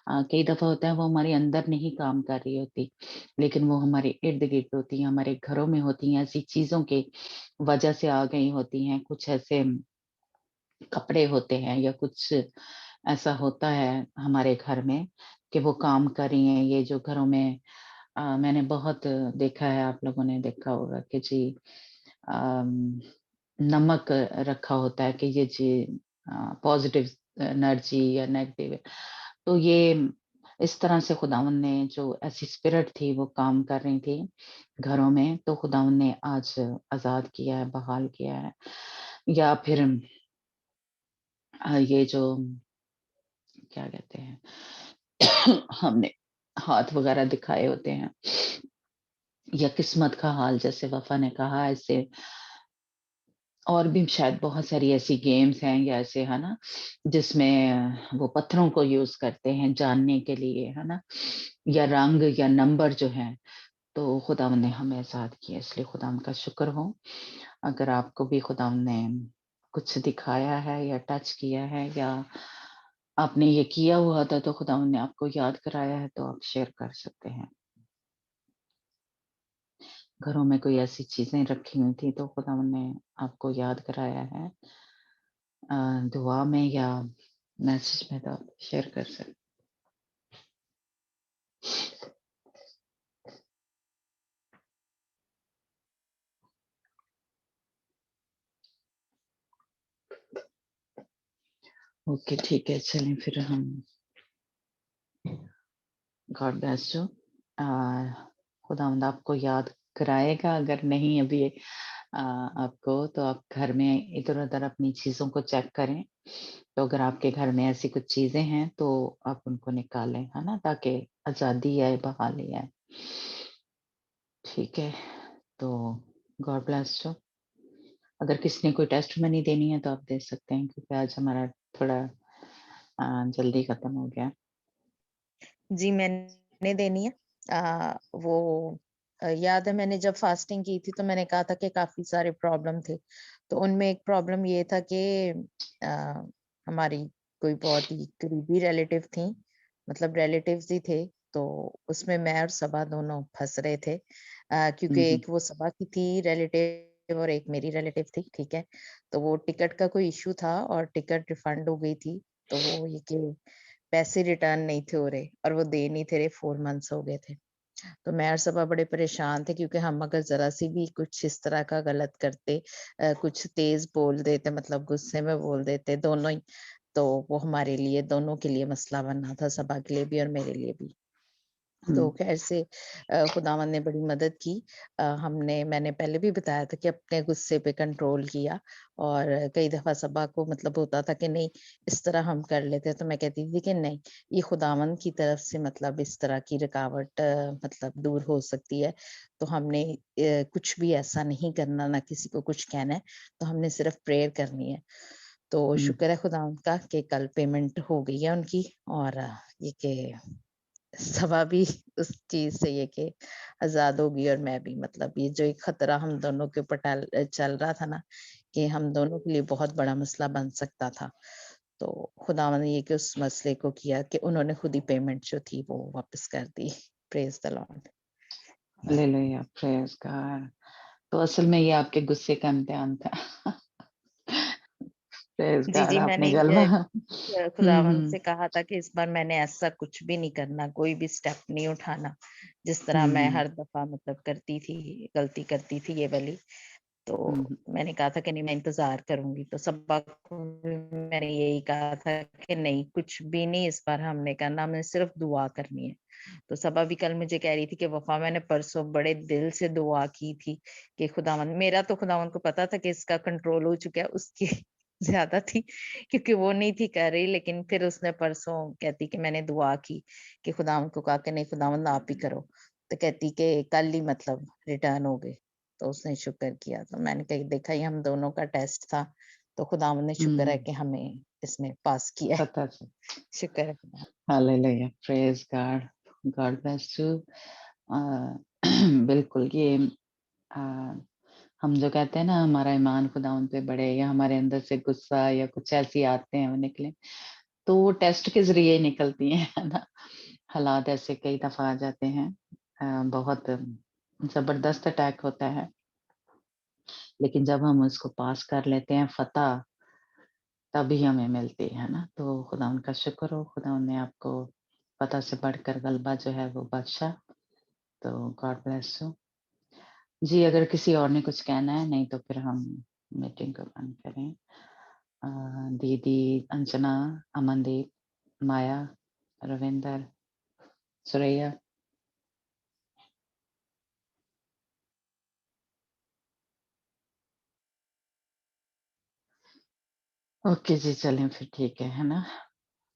Speaker 5: कई दफ़ा होता है वो हमारे अंदर नहीं काम कर रही होती, लेकिन वो हमारे इर्द-गिर्द होती हैं, हमारे घरों में होती हैं, ऐसी चीज़ों के वजह से आ गई होती हैं, कुछ ऐसे कपड़े होते हैं या कुछ ऐसा होता है हमारे घर में कि वो काम कर रही हैं। ये जो घरों में मैंने बहुत देखा है, आप लोगों ने देखा होगा कि जी अम, नमक रखा होता है कि ये जी पॉजिटिव एनर्जी या नेगेटिव है। तो ये इस तरह से खुदावन ने जो ऐसी स्पिरिट थी वो काम कर रही थी घरों में, तो खुदावन ने आज आज़ाद किया है, बहाल किया है। या फिर ये जो क्या कहते हैं हमने हाथ वगैरह दिखाए होते हैं, या किस्मत का हाल जैसे वफा ने कहा, ऐसे और भी शायद बहुत सारी ऐसी गेम्स हैं या ऐसे है ना, जिसमें वो पत्थरों को यूज करते हैं जानने के लिए, है ना, या रंग या नंबर जो हैं, तो खुदावन ने हमें आजाद किया, इसलिए खुदावन का शुक्र हो। अगर आपको भी खुदावन ने कुछ दिखाया है या टच किया है या आपने ये किया हुआ था तो खुदावन ने आपको याद कराया है, तो आप शेयर कर सकते हैं। घरों में कोई ऐसी चीजें रखी हुई थी तो खुदावन ने आपको याद कराया है दुआ में या मैसेज में, तो आप शेयर कर सकते। ओके, ठीक है, चलें फिर हम गॉड ब्लेस यू। खुदावंद आपको याद कराएगा, अगर नहीं अभी आपको, तो आप घर में इधर उधर अपनी चीजों को चेक करें, तो अगर आपके घर में ऐसी कुछ चीजें हैं तो आप उनको निकालें, है ना, ताकि आजादी आए, बहाली आए। ठीक है, तो गॉड ब्लेस यू। अगर किसी ने कोई टेस्ट मनी देनी है तो आप दे सकते हैं, क्योंकि आज हमारा थोड़ा जल्दी खत्म हो गया।
Speaker 1: जी मैंने देनी है। वो याद है मैंने जब फास्टिंग की थी तो मैंने कहा था कि काफी सारे प्रॉब्लम थे, तो उनमें एक प्रॉब्लम ये था कि हमारी कोई बहुत ही करीबी रिलेटिव थी, मतलब रिलेटिव्स ही थे, तो उसमें मैं और सबा दोनों फंस रहे थे, क्योंकि एक वो सबा की थी रिलेटिव और एक मेरी रिलेटिव थी, ठीक है। तो वो टिकट का कोई इशू था और टिकट रिफंड हो गई थी, तो वो ये कि पैसे रिटर्न नहीं थे हो रहे और वो दे नहीं थे रहे, 4 मंथ्स हो गए थे। तो मैं और सबा बड़े परेशान थे, क्योंकि हम अगर जरा सी भी कुछ इस तरह का गलत करते, कुछ तेज बोल देते, मतलब गुस्से में बोल देते दोनों ही, तो वो हमारे लिए दोनों के लिए मसला बनना था, सबा के लिए भी और मेरे लिए भी। तो खैर से खुदावंद ने बड़ी मदद की। मैंने पहले भी बताया था कि अपने गुस्से पे कंट्रोल किया, और कई दफा सबा को मतलब होता था कि नहीं इस तरह हम कर लेते, तो मैं कहती थी कि नहीं, ये खुदावंद की तरफ से मतलब इस तरह की रुकावट मतलब दूर हो सकती है, तो हमने कुछ भी ऐसा नहीं करना, ना किसी को कुछ कहना है, तो हमने सिर्फ प्रेयर करनी है। तो शुक्र है खुदावंद का कि कल पेमेंट हो गई है उनकी, और ये कि सबा भी उस चीज से ये कि आजाद होगी, और मैं भी, मतलब ये जो एक खतरा हम दोनों के ऊपर चल रहा था ना, कि हम दोनों के लिए बहुत बड़ा मसला बन सकता था, तो खुदावंद ने ये कि उस मसले को किया कि उन्होंने खुद ही पेमेंट जो थी वो वापस कर दी। Praise the Lord.
Speaker 5: Hallelujah, praise God. तो असल में ये आपके गुस्से का इम्तिहान था। प्रेज
Speaker 1: जी
Speaker 5: गॉड,
Speaker 1: जी
Speaker 5: आपने
Speaker 1: मैंने
Speaker 5: जलवा।
Speaker 1: खुदावंद से कहा था कि इस बार मैंने ऐसा कुछ भी नहीं करना, कोई भी स्टेप नहीं उठाना जिस तरह मैं हर दफा मतलब करती थी, गलती करती थी ये वाली। تو
Speaker 5: हम्म,
Speaker 1: میں نے کہا تھا کہ نہیں میں انتظار کروں گی، تو صبا کو بھی میں نے یہی کہا تھا کہ نہیں کچھ بھی نہیں اس بار ہم نے کرنا، ہمیں صرف دعا کرنی ہے. تو صبا بھی کل مجھے کہہ رہی تھی کہ وفا میں نے پرسوں بڑے دل سے دعا کی تھی کہ خداوند، میرا تو خداوند کو پتا تھا کہ اس کا کنٹرول ہو چکا ہے، اس کی زیادہ تھی کیونکہ وہ نہیں تھی کر رہی، لیکن پھر اس نے پرسوں کہتی کہ میں نے دعا کی کہ خداوند کو کہا کہ نہیں خداوند آپ ہی کرو، تو کہتی کہ کل ہی مطلب ریٹرن ہو گئے. تو اس نے شکر کیا. تو میں نے کہا دیکھا یہ ہم دونوں کا ٹیسٹ تھا، تو خداوند نے شکر ہے کہ ہمیں اس میں پاس کیا ہے.
Speaker 5: पता चल
Speaker 1: شکر ہے.
Speaker 5: Hallelujah praise God God bless you बिल्कुल ये हम जो कहते हैं ना हमारा ईमान खुदावंद पे बढ़े या हमारे अंदर से गुस्सा या कुछ ऐसी आते हैं वो निकले तो वो टेस्ट के जरिए ही निकलती हैं है ना हालात ऐसे कई दफा आ जाते हैं बहुत जबरदस्त अटैक होता है लेकिन जब हम उसको पास कर लेते हैं फतह तभी हमें मिलती है ना तो खुदा उनका शुक्र हो खुदा ने आपको पता से बढ़कर गलबा जो है वो बख्शा तो गॉड ब्लेस यू जी अगर किसी और ने कुछ कहना है नहीं तो फिर हम मीटिंग को बंद करें दीदी अंजना अमनदीप माया रविंदर सुरैया ओके जी चलें फिर ठीक है ना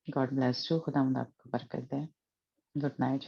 Speaker 5: गॉड ब्लेस यू खुदा आपको बरकत दे गुड नाइट